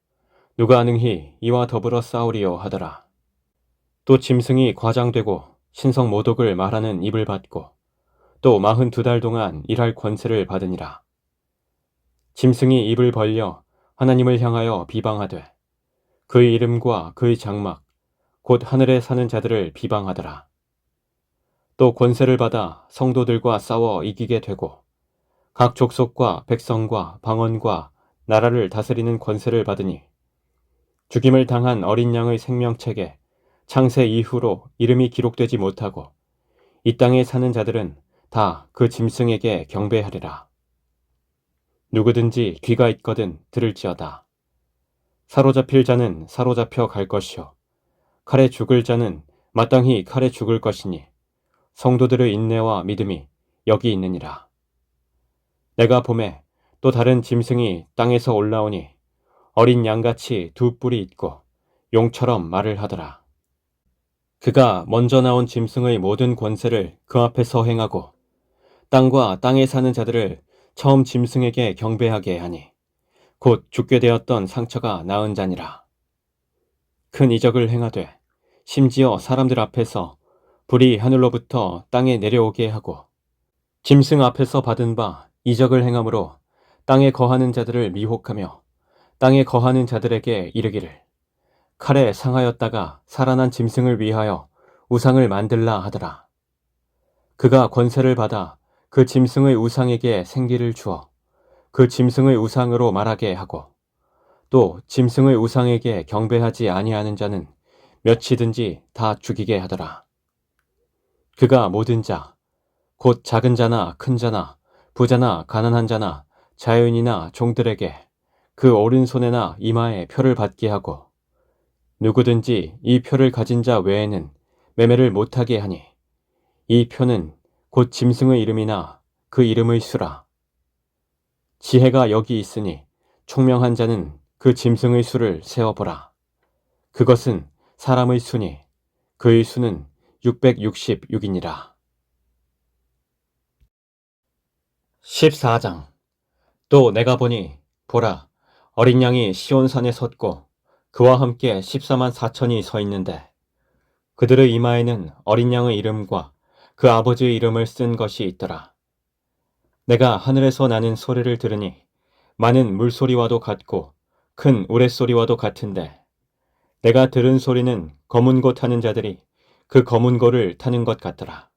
누가 능히 이와 더불어 싸우리요 하더라. 또 짐승이 과장되고 신성 모독을 말하는 입을 받고 또 42달 동안 일할 권세를 받으니라. 짐승이 입을 벌려 하나님을 향하여 비방하되 그의 이름과 그의 장막 곧 하늘에 사는 자들을 비방하더라. 또 권세를 받아 성도들과 싸워 이기게 되고 각 족속과 백성과 방언과 나라를 다스리는 권세를 받으니 죽임을 당한 어린 양의 생명책에 창세 이후로 이름이 기록되지 못하고 이 땅에 사는 자들은 다 그 짐승에게 경배하리라. 누구든지 귀가 있거든 들을지어다. 사로잡힐 자는 사로잡혀 갈 것이요 칼에 죽을 자는 마땅히 칼에 죽을 것이니 성도들의 인내와 믿음이 여기 있느니라. 내가 보매 또 다른 짐승이 땅에서 올라오니 어린 양같이 두 뿔이 있고 용처럼 말을 하더라. 그가 먼저 나온 짐승의 모든 권세를 그 앞에서 행하고 땅과 땅에 사는 자들을 처음 짐승에게 경배하게 하니 곧 죽게 되었던 상처가 나은 자니라. 큰 이적을 행하되 심지어 사람들 앞에서 불이 하늘로부터 땅에 내려오게 하고 짐승 앞에서 받은 바 이적을 행함으로 땅에 거하는 자들을 미혹하며 땅에 거하는 자들에게 이르기를 칼에 상하였다가 살아난 짐승을 위하여 우상을 만들라 하더라. 그가 권세를 받아 그 짐승의 우상에게 생기를 주어 그 짐승의 우상으로 말하게 하고 또 짐승의 우상에게 경배하지 아니하는 자는 몇이든지 다 죽이게 하더라. 그가 모든 자, 곧 작은 자나 큰 자나 부자나 가난한 자나 자연이나 종들에게 그 오른손에나 이마에 표를 받게 하고 누구든지 이 표를 가진 자 외에는 매매를 못하게 하니 이 표는 곧 짐승의 이름이나 그 이름의 수라. 지혜가 여기 있으니 총명한 자는 그 짐승의 수를 세어보라. 그것은 사람의 수니 그의 수는 666이니라. 14장. 또 내가 보니 보라 어린 양이 시온산에 섰고 그와 함께 14만 4천이 서 있는데 그들의 이마에는 어린 양의 이름과 그 아버지의 이름을 쓴 것이 있더라. 내가 하늘에서 나는 소리를 들으니 많은 물소리와도 같고 큰 우레소리와도 같은데 내가 들은 소리는 검은 고 타는 자들이 그 검은 고를 타는 것 같더라.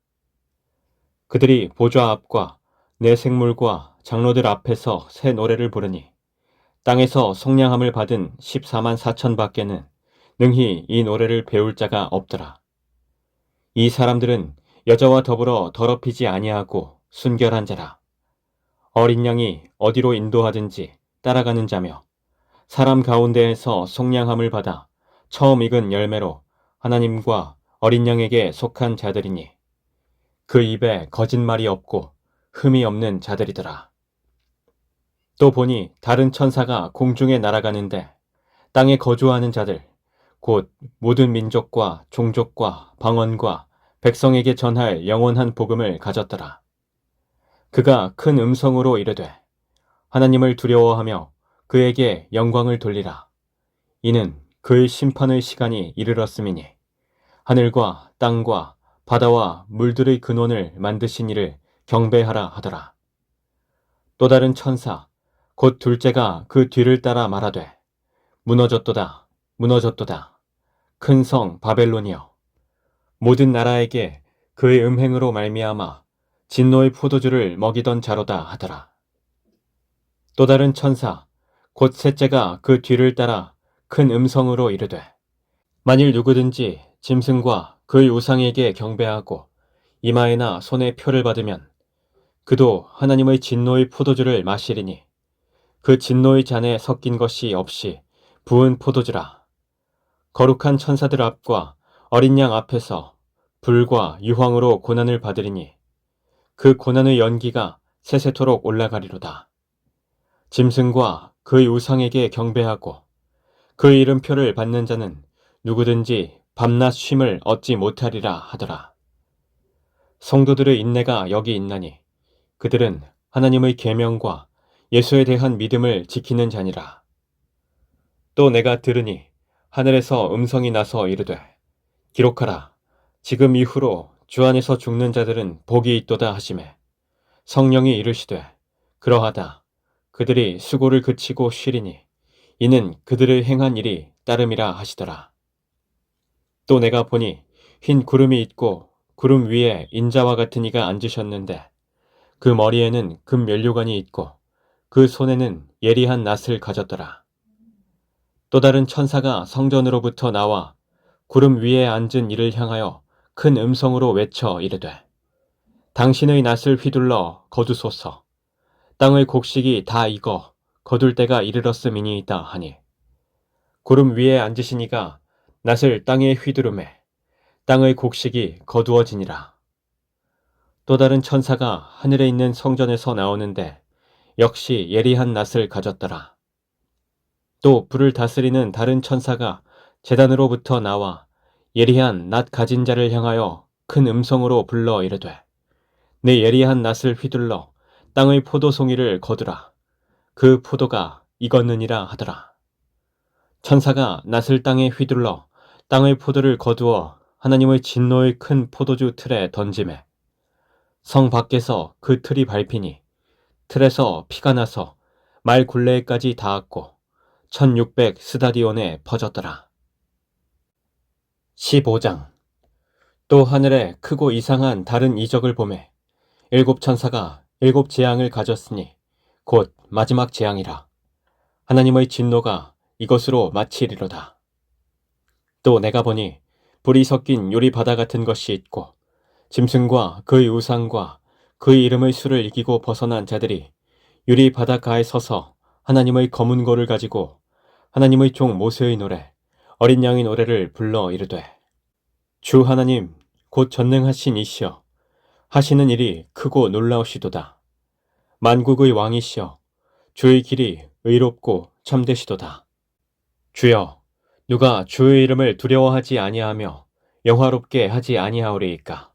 그들이 보좌 앞과 내 생물과 장로들 앞에서 새 노래를 부르니 땅에서 속량함을 받은 14만 4천 밖에는 능히 이 노래를 배울 자가 없더라. 이 사람들은 여자와 더불어 더럽히지 아니하고 순결한 자라. 어린 양이 어디로 인도하든지 따라가는 자며 사람 가운데에서 속량함을 받아 처음 익은 열매로 하나님과 어린 양에게 속한 자들이니 그 입에 거짓말이 없고 흠이 없는 자들이더라. 또 보니 다른 천사가 공중에 날아가는데 땅에 거주하는 자들 곧 모든 민족과 종족과 방언과 백성에게 전할 영원한 복음을 가졌더라. 그가 큰 음성으로 이르되 하나님을 두려워하며 그에게 영광을 돌리라. 이는 그의 심판의 시간이 이르렀음이니 하늘과 땅과 바다와 물들의 근원을 만드신 이를 경배하라 하더라. 또 다른 천사 곧 둘째가 그 뒤를 따라 말하되 무너졌도다 무너졌도다 큰 성 바벨론이여 모든 나라에게 그의 음행으로 말미암아 진노의 포도주를 먹이던 자로다 하더라. 또 다른 천사 곧 셋째가 그 뒤를 따라 큰 음성으로 이르되 만일 누구든지 짐승과 그의 우상에게 경배하고 이마에나 손에 표를 받으면 그도 하나님의 진노의 포도주를 마시리니 그 진노의 잔에 섞인 것이 없이 부은 포도주라. 거룩한 천사들 앞과 어린 양 앞에서 불과 유황으로 고난을 받으리니 그 고난의 연기가 세세토록 올라가리로다. 짐승과 그의 우상에게 경배하고 그의 이름표를 받는 자는 누구든지 밤낮 쉼을 얻지 못하리라 하더라. 성도들의 인내가 여기 있나니 그들은 하나님의 계명과 예수에 대한 믿음을 지키는 자니라. 또 내가 들으니 하늘에서 음성이 나서 이르되 기록하라. 지금 이후로 주 안에서 죽는 자들은 복이 있도다 하시매 성령이 이르시되 그러하다. 그들이 수고를 그치고 쉬리니 이는 그들의 행한 일이 따름이라 하시더라. 또 내가 보니 흰 구름이 있고 구름 위에 인자와 같은 이가 앉으셨는데 그 머리에는 금 면류관이 있고 그 손에는 예리한 낫을 가졌더라. 또 다른 천사가 성전으로부터 나와 구름 위에 앉은 이를 향하여 큰 음성으로 외쳐 이르되 당신의 낫을 휘둘러 거두소서. 땅의 곡식이 다 익어 거둘 때가 이르렀음이니이다 하니 구름 위에 앉으신 이가 낫을 땅에 휘두르매 땅의 곡식이 거두어지니라. 또 다른 천사가 하늘에 있는 성전에서 나오는데 역시 예리한 낫을 가졌더라. 또 불을 다스리는 다른 천사가 제단으로부터 나와 예리한 낫 가진 자를 향하여 큰 음성으로 불러 이르되 내 예리한 낫을 휘둘러 땅의 포도송이를 거두라. 그 포도가 익었느니라 하더라. 천사가 낫을 땅에 휘둘러 땅의 포도를 거두어 하나님의 진노의 큰 포도주 틀에 던지매 성 밖에서 그 틀이 밟히니 틀에서 피가 나서 말 굴레에까지 닿았고 1600 스다디온에 퍼졌더라. 15장. 또 하늘에 크고 이상한 다른 이적을 보매 일곱 천사가 일곱 재앙을 가졌으니 곧 마지막 재앙이라. 하나님의 진노가 이것으로 마치리로다. 또 내가 보니 불이 섞인 유리 바다 같은 것이 있고 짐승과 그의 우상과 그의 이름의 수를 이기고 벗어난 자들이 유리 바닷가에 서서 하나님의 검은 고를 가지고 하나님의 종 모세의 노래 어린 양의 노래를 불러 이르되 주 하나님 곧 전능하신 이시여 하시는 일이 크고 놀라우시도다. 만국의 왕이시여 주의 길이 의롭고 참되시도다. 주여 누가 주의 이름을 두려워하지 아니하며 영화롭게 하지 아니하오리이까.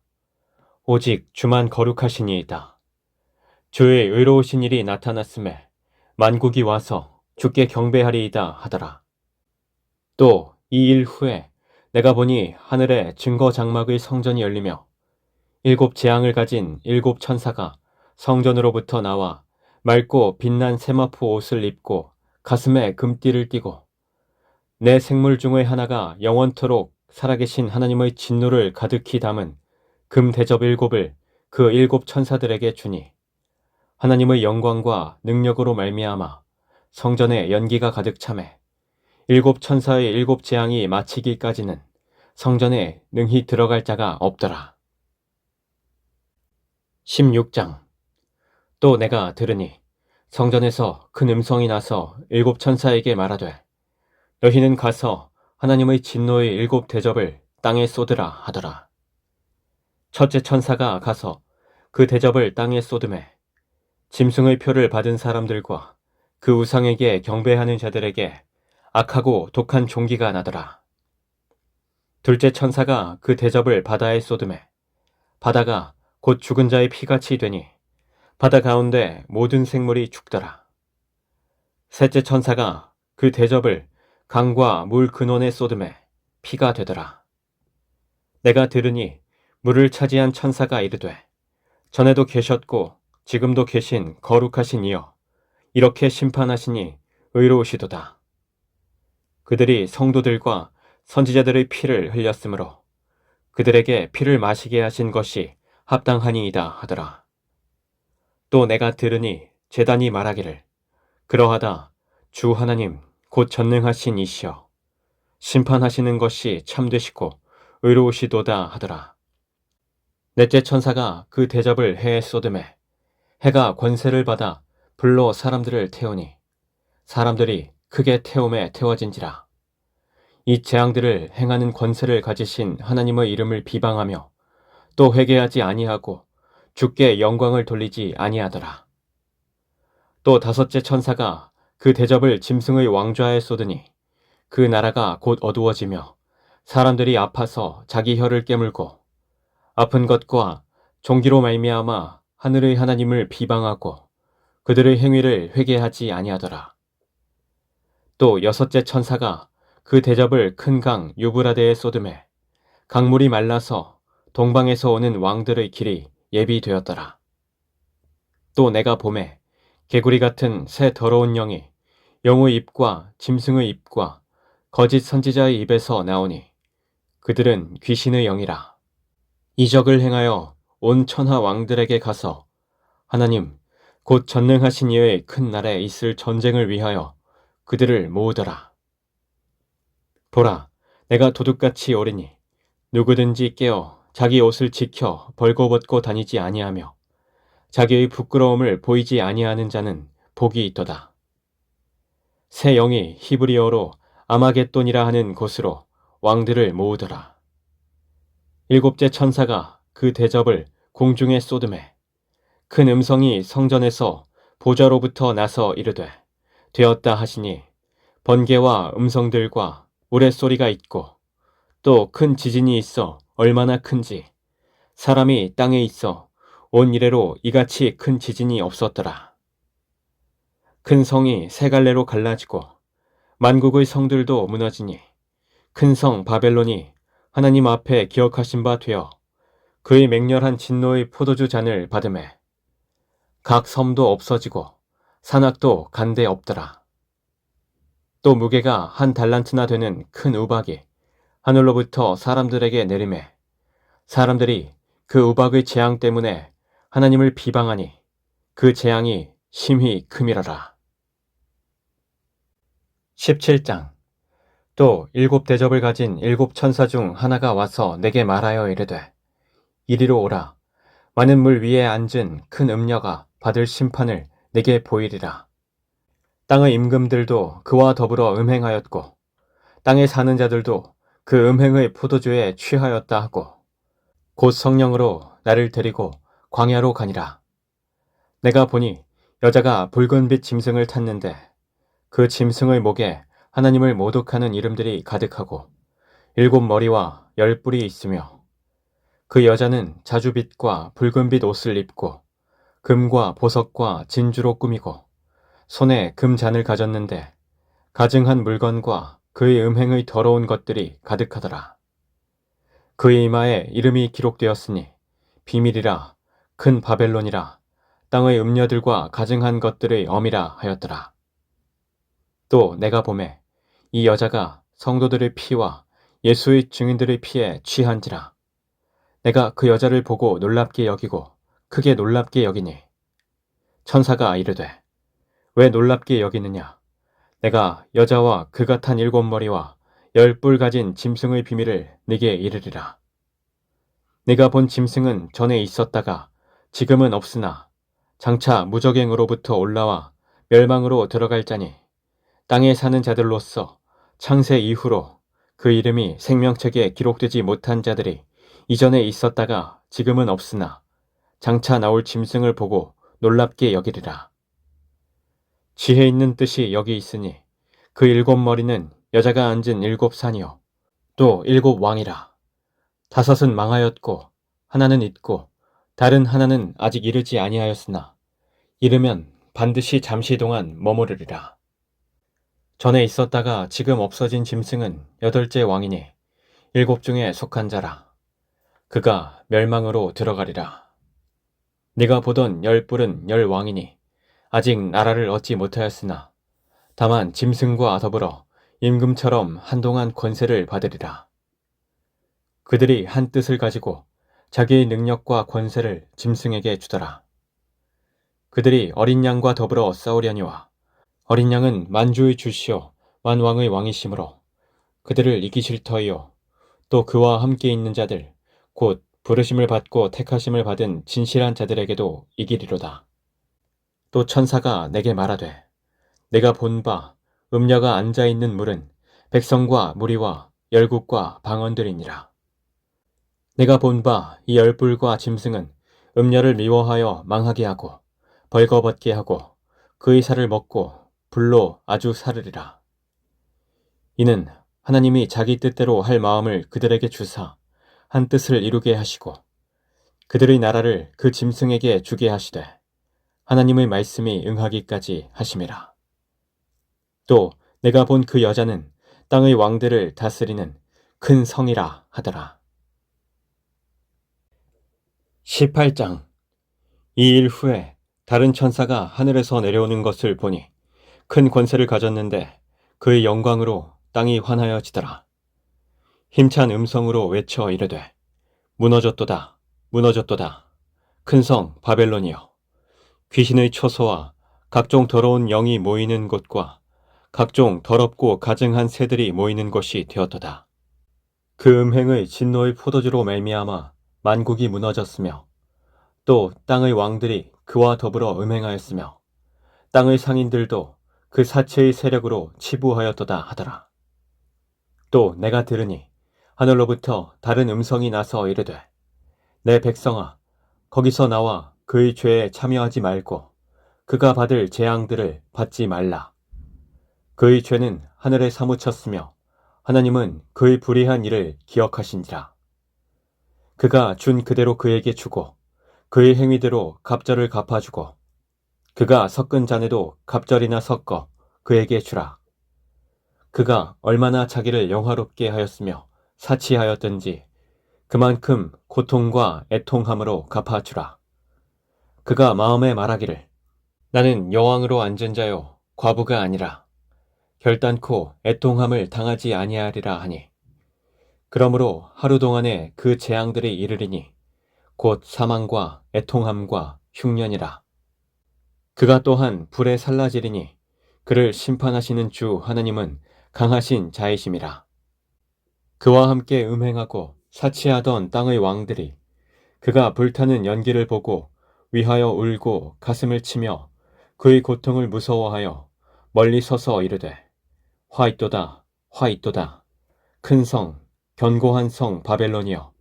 오직 주만 거룩하시니이다. 주의 의로우신 일이 나타났음에 만국이 와서 주께 경배하리이다 하더라. 또 이 일 후에 내가 보니 하늘에 증거 장막의 성전이 열리며 일곱 재앙을 가진 일곱 천사가 성전으로부터 나와 맑고 빛난 세마포 옷을 입고 가슴에 금띠를 띠고 내 생물 중의 하나가 영원토록 살아계신 하나님의 진노를 가득히 담은 금 대접 일곱을 그 일곱 천사들에게 주니 하나님의 영광과 능력으로 말미암아 성전에 연기가 가득 차매 일곱 천사의 일곱 재앙이 마치기까지는 성전에 능히 들어갈 자가 없더라. 16장. 또 내가 들으니 성전에서 큰 음성이 나서 일곱 천사에게 말하되 너희는 가서 하나님의 진노의 일곱 대접을 땅에 쏟으라 하더라. 첫째 천사가 가서 그 대접을 땅에 쏟음에 짐승의 표를 받은 사람들과 그 우상에게 경배하는 자들에게 악하고 독한 종기가 나더라. 둘째 천사가 그 대접을 바다에 쏟음에 바다가 곧 죽은 자의 피같이 되니 바다 가운데 모든 생물이 죽더라. 셋째 천사가 그 대접을 강과 물 근원에 쏟음에 피가 되더라. 내가 들으니 물을 차지한 천사가 이르되 전에도 계셨고 지금도 계신 거룩하신 이여 이렇게 심판하시니 의로우시도다. 그들이 성도들과 선지자들의 피를 흘렸으므로 그들에게 피를 마시게 하신 것이 합당하니이다 하더라. 또 내가 들으니 제단이 말하기를 그러하다 주 하나님 곧 전능하신 이시여 심판하시는 것이 참되시고 의로우시도다 하더라. 넷째 천사가 그 대접을 해에 쏟음에 해가 권세를 받아 불로 사람들을 태우니 사람들이 크게 태움에 태워진지라. 이 재앙들을 행하는 권세를 가지신 하나님의 이름을 비방하며 또 회개하지 아니하고 주께 영광을 돌리지 아니하더라. 또 다섯째 천사가 그 대접을 짐승의 왕좌에 쏟으니 그 나라가 곧 어두워지며 사람들이 아파서 자기 혀를 깨물고 아픈 것과 종기로 말미암아 하늘의 하나님을 비방하고 그들의 행위를 회개하지 아니하더라. 또 여섯째 천사가 그 대접을 큰 강 유브라데에 쏟음에 강물이 말라서 동방에서 오는 왕들의 길이 예비되었더라. 또 내가 보매 개구리 같은 새 더러운 영이 영의 입과 짐승의 입과 거짓 선지자의 입에서 나오니 그들은 귀신의 영이라. 이적을 행하여 온 천하 왕들에게 가서 하나님 곧 전능하신 이의 큰 날에 있을 전쟁을 위하여 그들을 모으더라. 보라, 내가 도둑같이 오리니 누구든지 깨어 자기 옷을 지켜 벌거벗고 다니지 아니하며 자기의 부끄러움을 보이지 아니하는 자는 복이 있도다. 새 영이 히브리어로 아마겟돈이라 하는 곳으로 왕들을 모으더라. 일곱째 천사가 그 대접을 공중에 쏟음에 큰 음성이 성전에서 보좌로부터 나서 이르되 되었다 하시니 번개와 음성들과 우레소리가 있고 또 큰 지진이 있어 얼마나 큰지 사람이 땅에 있어 온 이래로 이같이 큰 지진이 없었더라. 큰 성이 세 갈래로 갈라지고 만국의 성들도 무너지니 큰 성 바벨론이 하나님 앞에 기억하신 바 되어 그의 맹렬한 진노의 포도주 잔을 받음에 각 섬도 없어지고 산악도 간데 없더라. 또 무게가 한 달란트나 되는 큰 우박이 하늘로부터 사람들에게 내림에 사람들이 그 우박의 재앙 때문에 하나님을 비방하니 그 재앙이 심히 크미러라. 17장. 또 7대접을 가진 7천사 중 하나가 와서 내게 말하여 이르되 이리로 오라. 많은 물 위에 앉은 큰 음녀가 받을 심판을 내게 보이리라. 땅의 임금들도 그와 더불어 음행하였고 땅에 사는 자들도 그 음행의 포도주에 취하였다 하고 곧 성령으로 나를 데리고 광야로 가니라. 내가 보니 여자가 붉은빛 짐승을 탔는데 그 짐승의 목에 하나님을 모독하는 이름들이 가득하고 7머리와 10뿔이 있으며 그 여자는 자주빛과 붉은빛 옷을 입고 금과 보석과 진주로 꾸미고 손에 금잔을 가졌는데 가증한 물건과 그의 음행의 더러운 것들이 가득하더라. 그의 이마에 이름이 기록되었으니 비밀이라 큰 바벨론이라 땅의 음녀들과 가증한 것들의 엄이라 하였더라. 또 내가 보매 이 여자가 성도들의 피와 예수의 증인들의 피에 취한지라. 내가 그 여자를 보고 놀랍게 여기고 크게 놀랍게 여기니 천사가 이르되 왜 놀랍게 여기느냐. 내가 여자와 그가 탄 7머리와 10뿔 가진 짐승의 비밀을 네게 이르리라. 네가 본 짐승은 전에 있었다가 지금은 없으나 장차 무적행으로부터 올라와 멸망으로 들어갈 자니 땅에 사는 자들로서 창세 이후로 그 이름이 생명책에 기록되지 못한 자들이 이전에 있었다가 지금은 없으나 장차 나올 짐승을 보고 놀랍게 여기리라. 지혜 있는 뜻이 여기 있으니 그 7머리는 여자가 앉은 7산이요 또 7왕이라. 5은 망하였고 하나는 있고 다른 하나는 아직 이르지 아니하였으나 이르면 반드시 잠시 동안 머무르리라. 전에 있었다가 지금 없어진 짐승은 8째 왕이니 7 중에 속한 자라. 그가 멸망으로 들어가리라. 네가 보던 10뿔은 10왕이니 아직 나라를 얻지 못하였으나 다만 짐승과 더불어 임금처럼 한동안 권세를 받으리라. 그들이 한 뜻을 가지고 자기의 능력과 권세를 짐승에게 주더라. 그들이 어린 양과 더불어 싸우려니와 어린 양은 만주의 주시오 만왕의 왕이시므로 그들을 이기실 터이요 또 그와 함께 있는 자들 곧 부르심을 받고 택하심을 받은 진실한 자들에게도 이기리로다. 또 천사가 내게 말하되 내가 본 바 음녀가 앉아있는 물은 백성과 무리와 열국과 방언들이니라. 내가 본 바 이 10뿔과 짐승은 음녀를 미워하여 망하게 하고 벌거벗게 하고 그의 살을 먹고 불로 아주 사르리라. 이는 하나님이 자기 뜻대로 할 마음을 그들에게 주사 한 뜻을 이루게 하시고 그들의 나라를 그 짐승에게 주게 하시되 하나님의 말씀이 응하기까지 하심이라. 또 내가 본 그 여자는 땅의 왕들을 다스리는 큰 성이라 하더라. 18장. 이 일 후에 다른 천사가 하늘에서 내려오는 것을 보니 큰 권세를 가졌는데 그의 영광으로 땅이 환하여지더라. 힘찬 음성으로 외쳐 이르되 무너졌도다 무너졌도다 큰 성 바벨론이여 귀신의 처소와 각종 더러운 영이 모이는 곳과 각종 더럽고 가증한 새들이 모이는 곳이 되었도다. 그 음행의 진노의 포도주로 말미암아 만국이 무너졌으며 또 땅의 왕들이 그와 더불어 음행하였으며 땅의 상인들도 그 사체의 세력으로 치부하였도다 하더라. 또 내가 들으니 하늘로부터 다른 음성이 나서 이르되 내 백성아 거기서 나와 그의 죄에 참여하지 말고 그가 받을 재앙들을 받지 말라. 그의 죄는 하늘에 사무쳤으며 하나님은 그의 불의한 일을 기억하신지라. 그가 준 그대로 그에게 주고 그의 행위대로 갑절을 갚아주고 그가 섞은 잔에도 갑절이나 섞어 그에게 주라. 그가 얼마나 자기를 영화롭게 하였으며 사치하였든지 그만큼 고통과 애통함으로 갚아주라. 그가 마음에 말하기를 나는 여왕으로 앉은 자요 과부가 아니라 결단코 애통함을 당하지 아니하리라 하니 그러므로 하루 동안에 그 재앙들이 이르리니 곧 사망과 애통함과 흉년이라. 그가 또한 불에 살라지리니 그를 심판하시는 주 하나님은 강하신 자이심이라. 그와 함께 음행하고 사치하던 땅의 왕들이 그가 불타는 연기를 보고 위하여 울고 가슴을 치며 그의 고통을 무서워하여 멀리 서서 이르되 화 있도다 화 있도다 큰 성 견고한 성 바벨론이여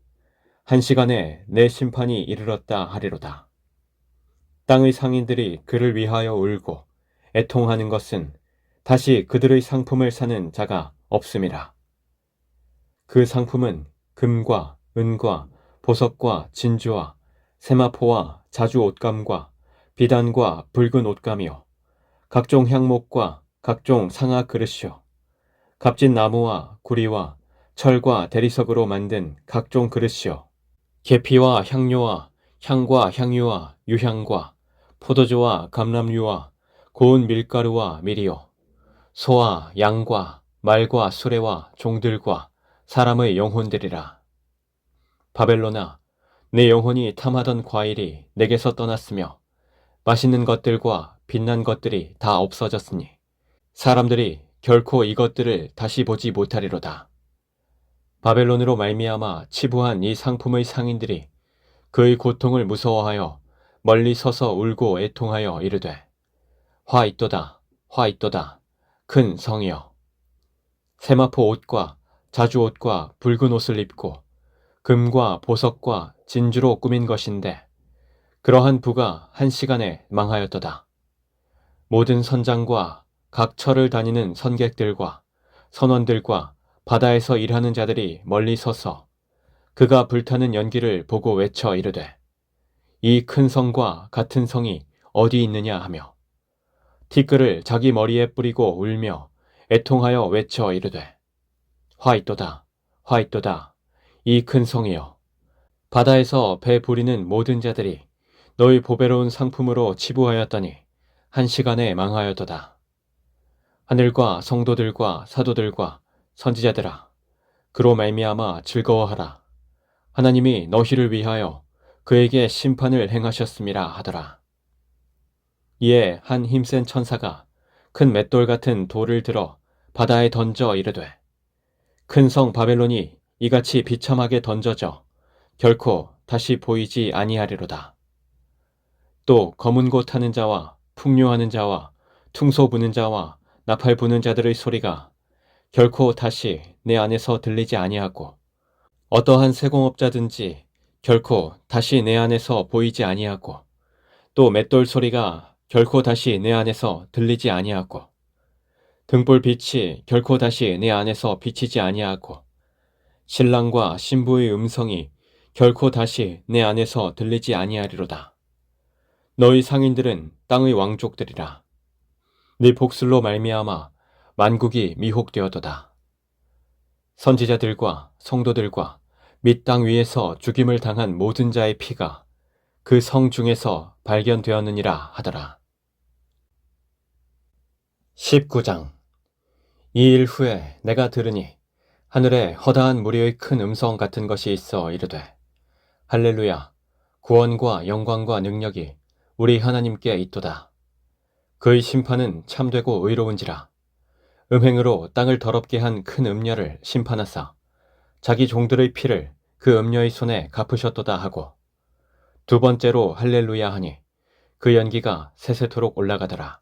한 시간에 내 심판이 이르렀다 하리로다. 땅의 상인들이 그를 위하여 울고 애통하는 것은 다시 그들의 상품을 사는 자가 없음이라. 그 상품은 금과 은과 보석과 진주와 세마포와 자주 옷감과 비단과 붉은 옷감이요 각종 향목과 각종 상아 그릇이요 값진 나무와 구리와 철과 대리석으로 만든 각종 그릇이요 계피와 향료와 향과 향유와 유향과 포도주와 감람유와 고운 밀가루와 밀이요 소와 양과 말과 수레와 종들과 사람의 영혼들이라. 바벨론아, 내 영혼이 탐하던 과일이 내게서 떠났으며 맛있는 것들과 빛난 것들이 다 없어졌으니 사람들이 결코 이것들을 다시 보지 못하리로다. 바벨론으로 말미암아 치부한 이 상품의 상인들이 그의 고통을 무서워하여 멀리 서서 울고 애통하여 이르되 화 있도다 화 있도다 큰 성이여 세마포 옷과 자주 옷과 붉은 옷을 입고 금과 보석과 진주로 꾸민 것인데 그러한 부가 한 시간에 망하였도다. 모든 선장과 각 처를 다니는 선객들과 선원들과 바다에서 일하는 자들이 멀리 서서 그가 불타는 연기를 보고 외쳐 이르되 이 큰 성과 같은 성이 어디 있느냐 하며 티끌을 자기 머리에 뿌리고 울며 애통하여 외쳐 이르되 화 있도다 화 있도다 이 큰 성이여 바다에서 배 부리는 모든 자들이 너희 보배로운 상품으로 치부하였더니 한 시간에 망하였도다. 하늘과 성도들과 사도들과 선지자들아 그로 말미암아 즐거워하라. 하나님이 너희를 위하여 그에게 심판을 행하셨음이라 하더라. 이에 한 힘센 천사가 큰 맷돌 같은 돌을 들어 바다에 던져 이르되 큰 성 바벨론이 이같이 비참하게 던져져 결코 다시 보이지 아니하리로다. 또 검은 고 타는 자와 풍요하는 자와 퉁소 부는 자와 나팔 부는 자들의 소리가 결코 다시 내 안에서 들리지 아니하고 어떠한 세공업자든지 결코 다시 내 안에서 보이지 아니하고 또 맷돌 소리가 결코 다시 내 안에서 들리지 아니하고 등불 빛이 결코 다시 내 안에서 비치지 아니하고 신랑과 신부의 음성이 결코 다시 내 안에서 들리지 아니하리로다. 너희 상인들은 땅의 왕족들이라. 네 복술로 말미암아 만국이 미혹되었도다. 선지자들과 성도들과 및 땅 위에서 죽임을 당한 모든 자의 피가 그 성 중에서 발견되었느니라 하더라. 19장. 이 일 후에 내가 들으니 하늘에 허다한 무리의 큰 음성 같은 것이 있어 이르되 할렐루야 구원과 영광과 능력이 우리 하나님께 있도다. 그의 심판은 참되고 의로운지라. 음행으로 땅을 더럽게 한 큰 음녀를 심판하사 자기 종들의 피를 그 음녀의 손에 갚으셨도다 하고 두 번째로 할렐루야 하니 그 연기가 세세토록 올라가더라.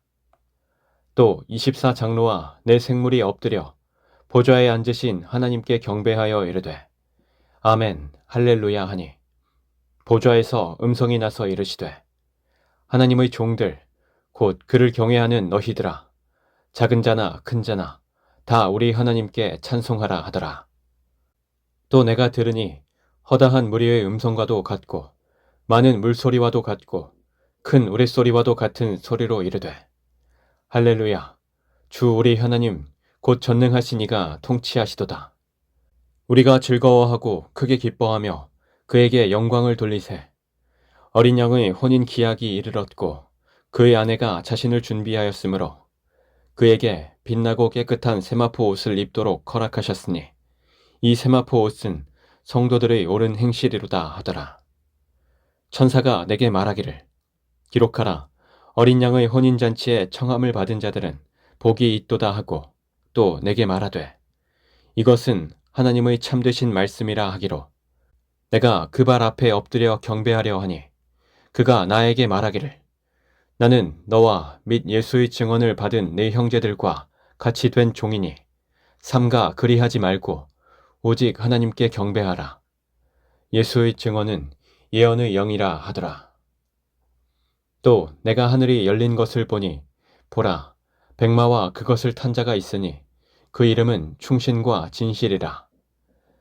또 24장로와 내 생물이 엎드려 보좌에 앉으신 하나님께 경배하여 이르되 아멘 할렐루야 하니 보좌에서 음성이 나서 이르시되 하나님의 종들 곧 그를 경외하는 너희들아 작은 자나 큰 자나 다 우리 하나님께 찬송하라 하더라. 또 내가 들으니 허다한 무리의 음성과도 같고 많은 물소리와도 같고 큰 우레소리와도 같은 소리로 이르되 할렐루야 주 우리 하나님 곧 전능하신 이가 통치하시도다. 우리가 즐거워하고 크게 기뻐하며 그에게 영광을 돌리세. 어린 양의 혼인 기약이 이르렀고 그의 아내가 자신을 준비하였으므로 그에게 빛나고 깨끗한 세마포 옷을 입도록 허락하셨으니 이 세마포 옷은 성도들의 옳은 행실이로다 하더라. 천사가 내게 말하기를 기록하라. 어린 양의 혼인잔치에 청함을 받은 자들은 복이 있도다 하고 또 내게 말하되 이것은 하나님의 참되신 말씀이라 하기로 내가 그 발 앞에 엎드려 경배하려 하니 그가 나에게 말하기를 나는 너와 및 예수의 증언을 받은 네 형제들과 같이 된 종이니 삼가 그리하지 말고 오직 하나님께 경배하라. 예수의 증언은 예언의 영이라 하더라. 또 내가 하늘이 열린 것을 보니 보라 백마와 그것을 탄 자가 있으니 그 이름은 충신과 진실이라.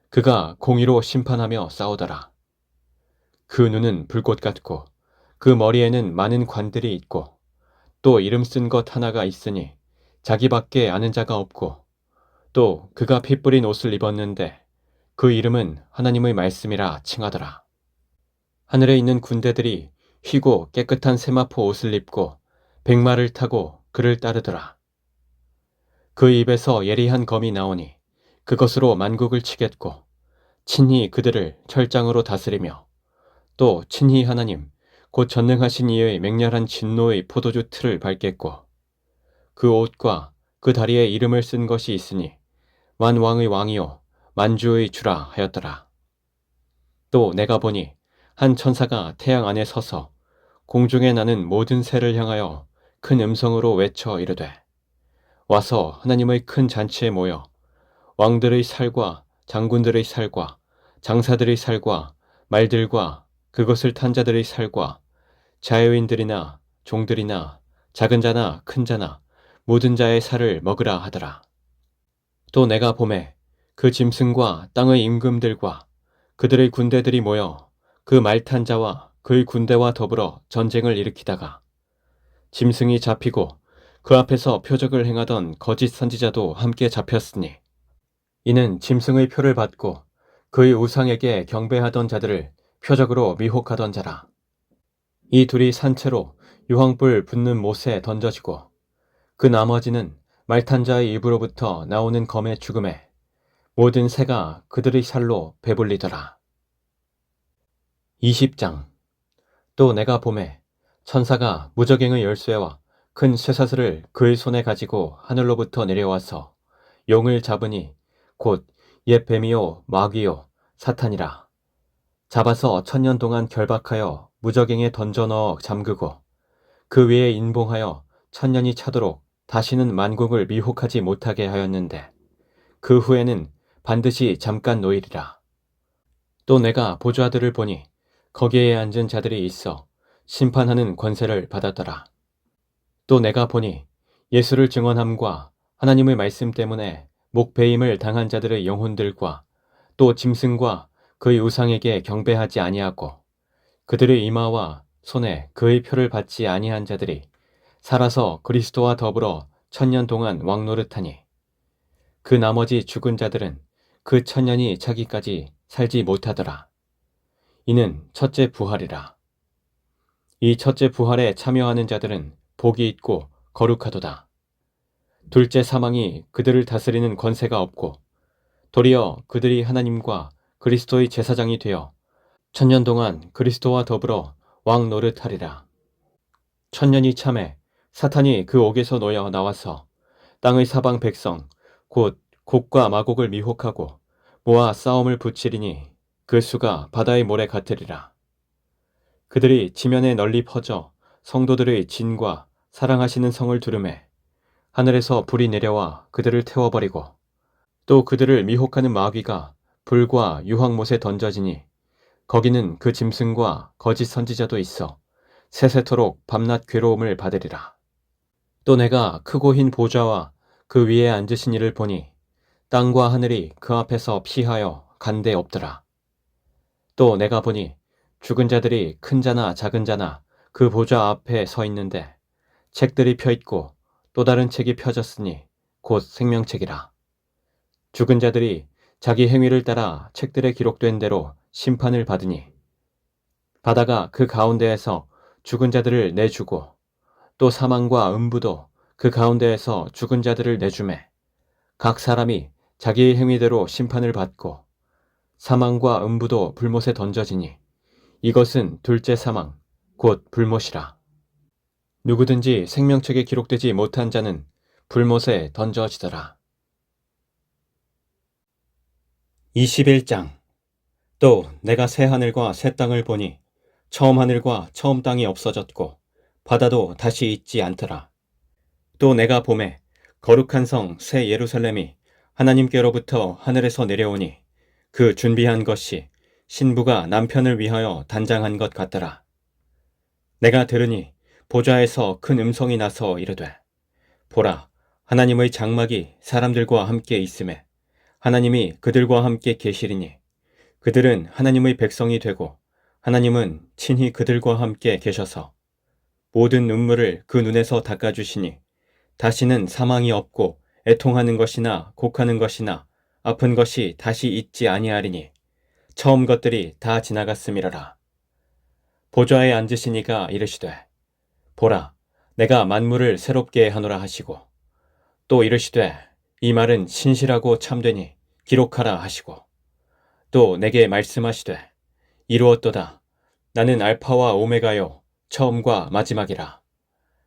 그가 공의로 심판하며 싸우더라. 그 눈은 불꽃 같고 그 머리에는 많은 관들이 있고 또 이름 쓴 것 하나가 있으니 자기밖에 아는 자가 없고 또 그가 피 뿌린 옷을 입었는데 그 이름은 하나님의 말씀이라 칭하더라. 하늘에 있는 군대들이 휘고 깨끗한 세마포 옷을 입고 백마를 타고 그를 따르더라. 그 입에서 예리한 검이 나오니 그것으로 만국을 치겠고 친히 그들을 철장으로 다스리며 또 친히 하나님 곧 전능하신 이의 맹렬한 진노의 포도주 틀을 밟겠고 그 옷과 그 다리에 이름을 쓴 것이 있으니 만왕의 왕이요 만주의 주라 하였더라. 또 내가 보니 한 천사가 태양 안에 서서 공중에 나는 모든 새를 향하여 큰 음성으로 외쳐 이르되 와서 하나님의 큰 잔치에 모여 왕들의 살과 장군들의 살과 장사들의 살과 말들과 그것을 탄 자들의 살과 자유인들이나 종들이나 작은 자나 큰 자나 모든 자의 살을 먹으라 하더라. 또 내가 보매 그 짐승과 땅의 임금들과 그들의 군대들이 모여 그 말 탄 자와 그의 군대와 더불어 전쟁을 일으키다가 짐승이 잡히고 그 앞에서 표적을 행하던 거짓 선지자도 함께 잡혔으니 이는 짐승의 표를 받고 그의 우상에게 경배하던 자들을 표적으로 미혹하던 자라. 이 둘이 산채로 유황불 붙는 못에 던져지고 그 나머지는 말탄 자의 입으로부터 나오는 검의 죽음에 모든 새가 그들의 살로 배불리더라. 20장. 또 내가 보매 천사가 무저갱의 열쇠와 큰 쇠사슬을 그의 손에 가지고 하늘로부터 내려와서 용을 잡으니 곧 옛 뱀이요 마귀요 사탄이라. 잡아서 1000년 동안 결박하여 무저갱에 던져 넣어 잠그고 그 위에 인봉하여 1000년이 차도록 다시는 만국을 미혹하지 못하게 하였는데 그 후에는 반드시 잠깐 노일이라. 또 내가 보좌들을 보니 거기에 앉은 자들이 있어 심판하는 권세를 받았더라. 또 내가 보니 예수를 증언함과 하나님의 말씀 때문에 목배임을 당한 자들의 영혼들과 또 짐승과 그의 우상에게 경배하지 아니하고 그들의 이마와 손에 그의 표를 받지 아니한 자들이 살아서 그리스도와 더불어 1000년 동안 왕노릇하니 그 나머지 죽은 자들은 그 1000년이 차기까지 살지 못하더라. 이는 첫째 부활이라. 이 첫째 부활에 참여하는 자들은 복이 있고 거룩하도다. 둘째 사망이 그들을 다스리는 권세가 없고 도리어 그들이 하나님과 그리스도의 제사장이 되어 1000년 동안 그리스도와 더불어 왕 노릇하리라. 1000년이 참에 사탄이 그 옥에서 놓여 나와서 땅의 사방 백성 곧 곡과 마곡을 미혹하고 모아 싸움을 붙이리니 그 수가 바다의 모래 같으리라. 그들이 지면에 널리 퍼져 성도들의 진과 사랑하시는 성을 두르매 하늘에서 불이 내려와 그들을 태워버리고 또 그들을 미혹하는 마귀가 불과 유황못에 던져지니 거기는 그 짐승과 거짓 선지자도 있어 세세토록 밤낮 괴로움을 받으리라. 또 내가 크고 흰 보좌와 그 위에 앉으신 이를 보니 땅과 하늘이 그 앞에서 피하여 간데 없더라. 또 내가 보니 죽은 자들이 큰 자나 작은 자나 그 보좌 앞에 서 있는데 책들이 펴 있고 또 다른 책이 펴졌으니 곧 생명책이라. 죽은 자들이 자기 행위를 따라 책들에 기록된 대로 심판을 받으니 바다가 그 가운데에서 죽은 자들을 내주고 또 사망과 음부도 그 가운데에서 죽은 자들을 내주매 각 사람이 자기의 행위대로 심판을 받고 사망과 음부도 불못에 던져지니 이것은 둘째 사망 곧 불못이라. 누구든지 생명책에 기록되지 못한 자는 불못에 던져지더라. 21장. 또 내가 새 하늘과 새 땅을 보니 처음 하늘과 처음 땅이 없어졌고 바다도 다시 있지 않더라. 또 내가 보매 거룩한 성 새 예루살렘이 하나님께로부터 하늘에서 내려오니 그 준비한 것이 신부가 남편을 위하여 단장한 것 같더라. 내가 들으니 보좌에서 큰 음성이 나서 이르되 보라, 하나님의 장막이 사람들과 함께 있음에 하나님이 그들과 함께 계시리니 그들은 하나님의 백성이 되고 하나님은 친히 그들과 함께 계셔서 모든 눈물을 그 눈에서 닦아주시니 다시는 사망이 없고 애통하는 것이나 곡하는 것이나 아픈 것이 다시 있지 아니하리니 처음 것들이 다 지나갔음이라라. 보좌에 앉으신 이가 이르시되 보라, 내가 만물을 새롭게 하노라 하시고 또 이르시되 이 말은 신실하고 참되니 기록하라 하시고 또 내게 말씀하시되 이루었도다. 나는 알파와 오메가요 처음과 마지막이라.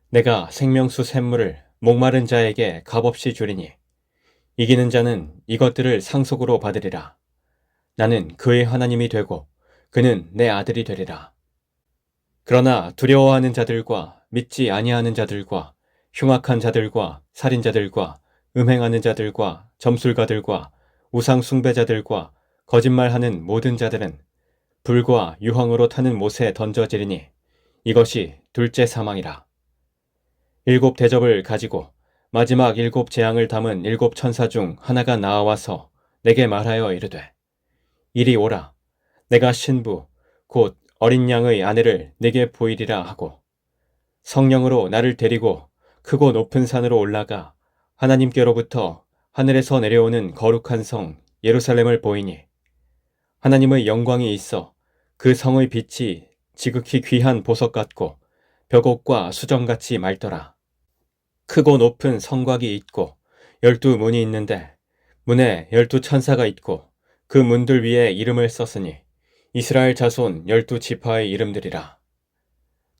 내가 생명수 샘물을 목마른 자에게 값없이 주리니 이기는 자는 이것들을 상속으로 받으리라. 나는 그의 하나님이 되고 그는 내 아들이 되리라. 그러나 두려워하는 자들과 믿지 아니하는 자들과 흉악한 자들과 살인자들과 음행하는 자들과 점술가들과 우상 숭배자들과 거짓말하는 모든 자들은 불과 유황으로 타는 못에 던져지리니 이것이 둘째 사망이라. 일곱 대접을 가지고 마지막 일곱 재앙을 담은 일곱 천사 중 하나가 나와서 내게 말하여 이르되 이리 오라. 내가 신부 곧 어린 양의 아내를 내게 보이리라 하고 성령으로 나를 데리고 크고 높은 산으로 올라가 하나님께로부터 하늘에서 내려오는 거룩한 성 예루살렘을 보이니 하나님의 영광이 있어 그 성의 빛이 지극히 귀한 보석 같고 벽옥과 수정같이 맑더라. 크고 높은 성곽이 있고 12문이 있는데 문에 12천사가 있고 그 문들 위에 이름을 썼으니 이스라엘 자손 12지파의 이름들이라.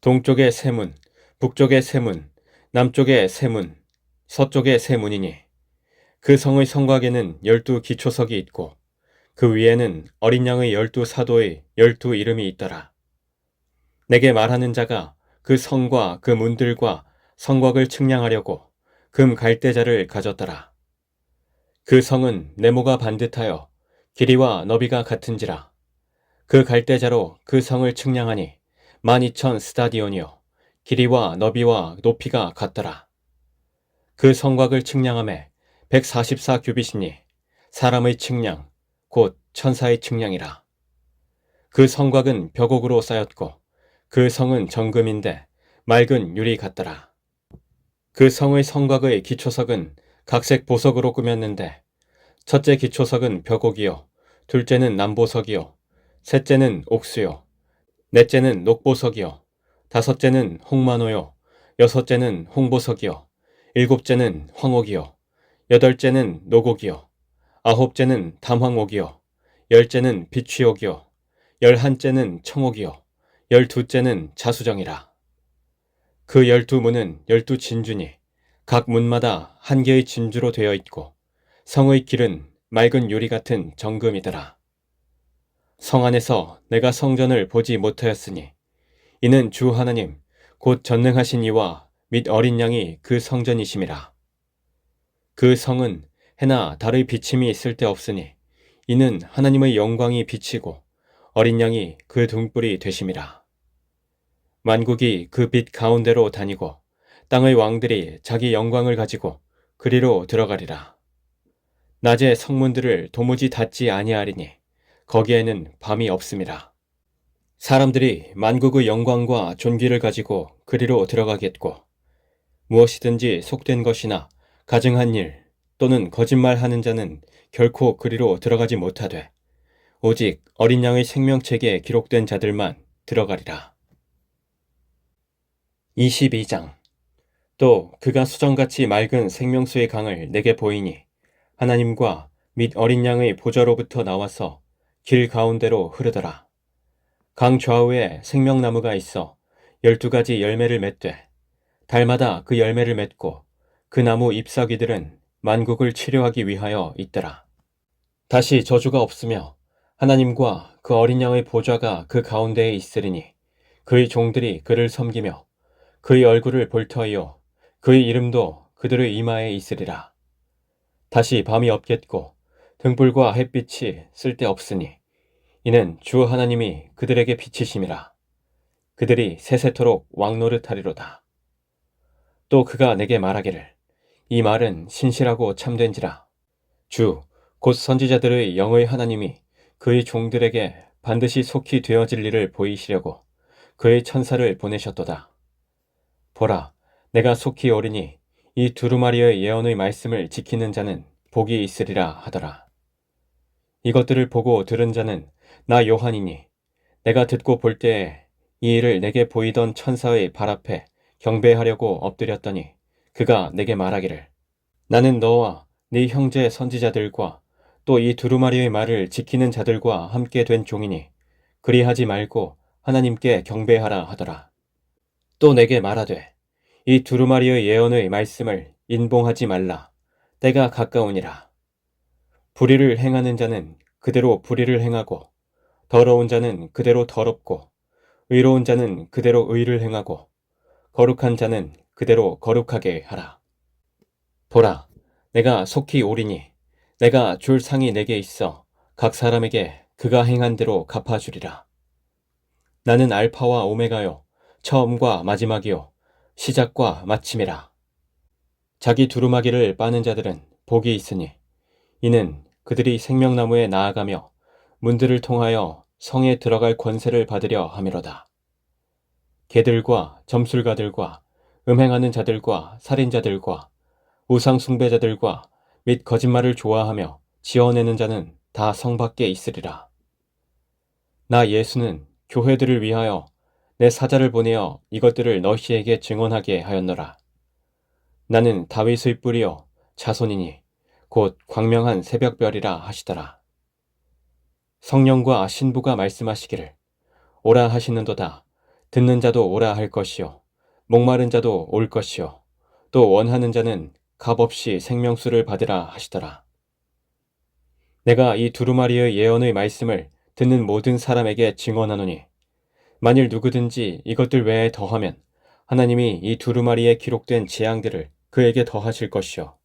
동쪽에 세 문, 북쪽에 세 문, 남쪽에 세 문, 서쪽에 세 문이니 그 성의 성곽에는 12기초석이 있고 그 위에는 어린 양의 12사도의 12 이름이 있더라. 내게 말하는 자가 그 성과 그 문들과 성곽을 측량하려고 금 갈대자를 가졌더라. 그 성은 네모가 반듯하여 길이와 너비가 같은지라. 그 갈대자로 그 성을 측량하니 12,000 스타디온이요 길이와 너비와 높이가 같더라. 그 성곽을 측량함에 144 규빗이니 사람의 측량 곧 천사의 측량이라. 그 성곽은 벽옥으로 쌓였고 그 성은 정금인데 맑은 유리 같더라. 그 성의 성곽의 기초석은 각색 보석으로 꾸몄는데 첫째 기초석은 벽옥이요 둘째는 남보석이요 셋째는 옥수요 넷째는 녹보석이요 다섯째는 홍마노요 여섯째는 홍보석이요 일곱째는 황옥이요 여덟째는 노곡이요 아홉째는 담황옥이요 열째는 비취옥이요 열한째는 청옥이요 열두째는 자수정이라. 그 12문은 12진주니 각 문마다 한 개의 진주로 되어 있고 성의 길은 맑은 유리 같은 정금이더라. 성 안에서 내가 성전을 보지 못하였으니 이는 주 하나님 곧 전능하신 이와 및 어린 양이 그 성전이심이라. 그 성은 해나 달의 비침이 쓸데없으니 이는 하나님의 영광이 비치고 어린 양이 그 등불이 되심이라. 만국이 그 빛 가운데로 다니고 땅의 왕들이 자기 영광을 가지고 그리로 들어가리라. 낮에 성문들을 도무지 닫지 아니하리니 거기에는 밤이 없음이라. 사람들이 만국의 영광과 존귀를 가지고 그리로 들어가겠고 무엇이든지 속된 것이나 가증한 일 또는 거짓말하는 자는 결코 그리로 들어가지 못하되 오직 어린 양의 생명책에 기록된 자들만 들어가리라. 22장. 또 그가 수정같이 맑은 생명수의 강을 내게 보이니 하나님과 및 어린 양의 보좌로부터 나와서 길 가운데로 흐르더라. 강 좌우에 생명나무가 있어 12가지 열매를 맺되 달마다 그 열매를 맺고 그 나무 잎사귀들은 만국을 치료하기 위하여 있더라. 다시 저주가 없으며 하나님과 그 어린 양의 보좌가 그 가운데에 있으리니 그의 종들이 그를 섬기며 그의 얼굴을 볼 터이요 그의 이름도 그들의 이마에 있으리라. 다시 밤이 없겠고 등불과 햇빛이 쓸데없으니 이는 주 하나님이 그들에게 비치심이라. 그들이 세세토록 왕노릇하리로다. 또 그가 내게 말하기를 이 말은 신실하고 참된지라. 주 곧 선지자들의 영의 하나님이 그의 종들에게 반드시 속히 되어질 일을 보이시려고 그의 천사를 보내셨도다. 보라, 내가 속히 오리니 이 두루마리의 예언의 말씀을 지키는 자는 복이 있으리라 하더라. 이것들을 보고 들은 자는 나 요한이니 내가 듣고 볼 때에 이 일을 내게 보이던 천사의 발 앞에 경배하려고 엎드렸더니 그가 내게 말하기를 나는 너와 네 형제 선지자들과 또 이 두루마리의 말을 지키는 자들과 함께 된 종이니 그리하지 말고 하나님께 경배하라 하더라. 또 내게 말하되 이 두루마리의 예언의 말씀을 인봉하지 말라. 때가 가까우니라. 불의를 행하는 자는 그대로 불의를 행하고 더러운 자는 그대로 더럽고 의로운 자는 그대로 의를 행하고 거룩한 자는 그대로 거룩하게 하라. 보라, 내가 속히 오리니 내가 줄 상이 내게 있어 각 사람에게 그가 행한 대로 갚아주리라. 나는 알파와 오메가요 처음과 마지막이요 시작과 마침이라. 자기 두루마기를 빠는 자들은 복이 있으니 이는 그들이 생명나무에 나아가며 문들을 통하여 성에 들어갈 권세를 받으려 함이로다. 개들과 점술가들과 음행하는 자들과 살인자들과 우상숭배자들과 및 거짓말을 좋아하며 지어내는 자는 다 성 밖에 있으리라. 나 예수는 교회들을 위하여 내 사자를 보내어 이것들을 너희에게 증언하게 하였노라. 나는 다윗의 뿌리요 자손이니 곧 광명한 새벽별이라 하시더라. 성령과 신부가 말씀하시기를 오라 하시는도다. 듣는 자도 오라 할 것이요 목마른 자도 올 것이요 또 원하는 자는 값없이 생명수를 받으라 하시더라. 내가 이 두루마리의 예언의 말씀을 듣는 모든 사람에게 증언하노니 만일 누구든지 이것들 외에 더하면 하나님이 이 두루마리에 기록된 재앙들을 그에게 더하실 것이요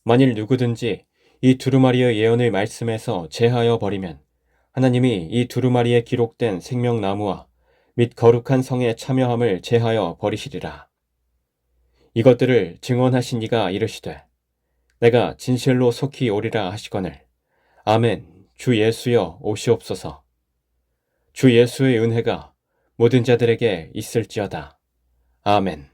만일 누구든지 이 두루마리의 예언의 말씀에서 제하여 버리면 하나님이 이 두루마리에 기록된 생명나무와 및 거룩한 성에 참여함을 제하여 버리시리라. 이것들을 증언하신 이가 이르시되 내가 진실로 속히 오리라 하시거늘 아멘. 주 예수여 오시옵소서. 주 예수의 은혜가 모든 자들에게 있을지어다. 아멘.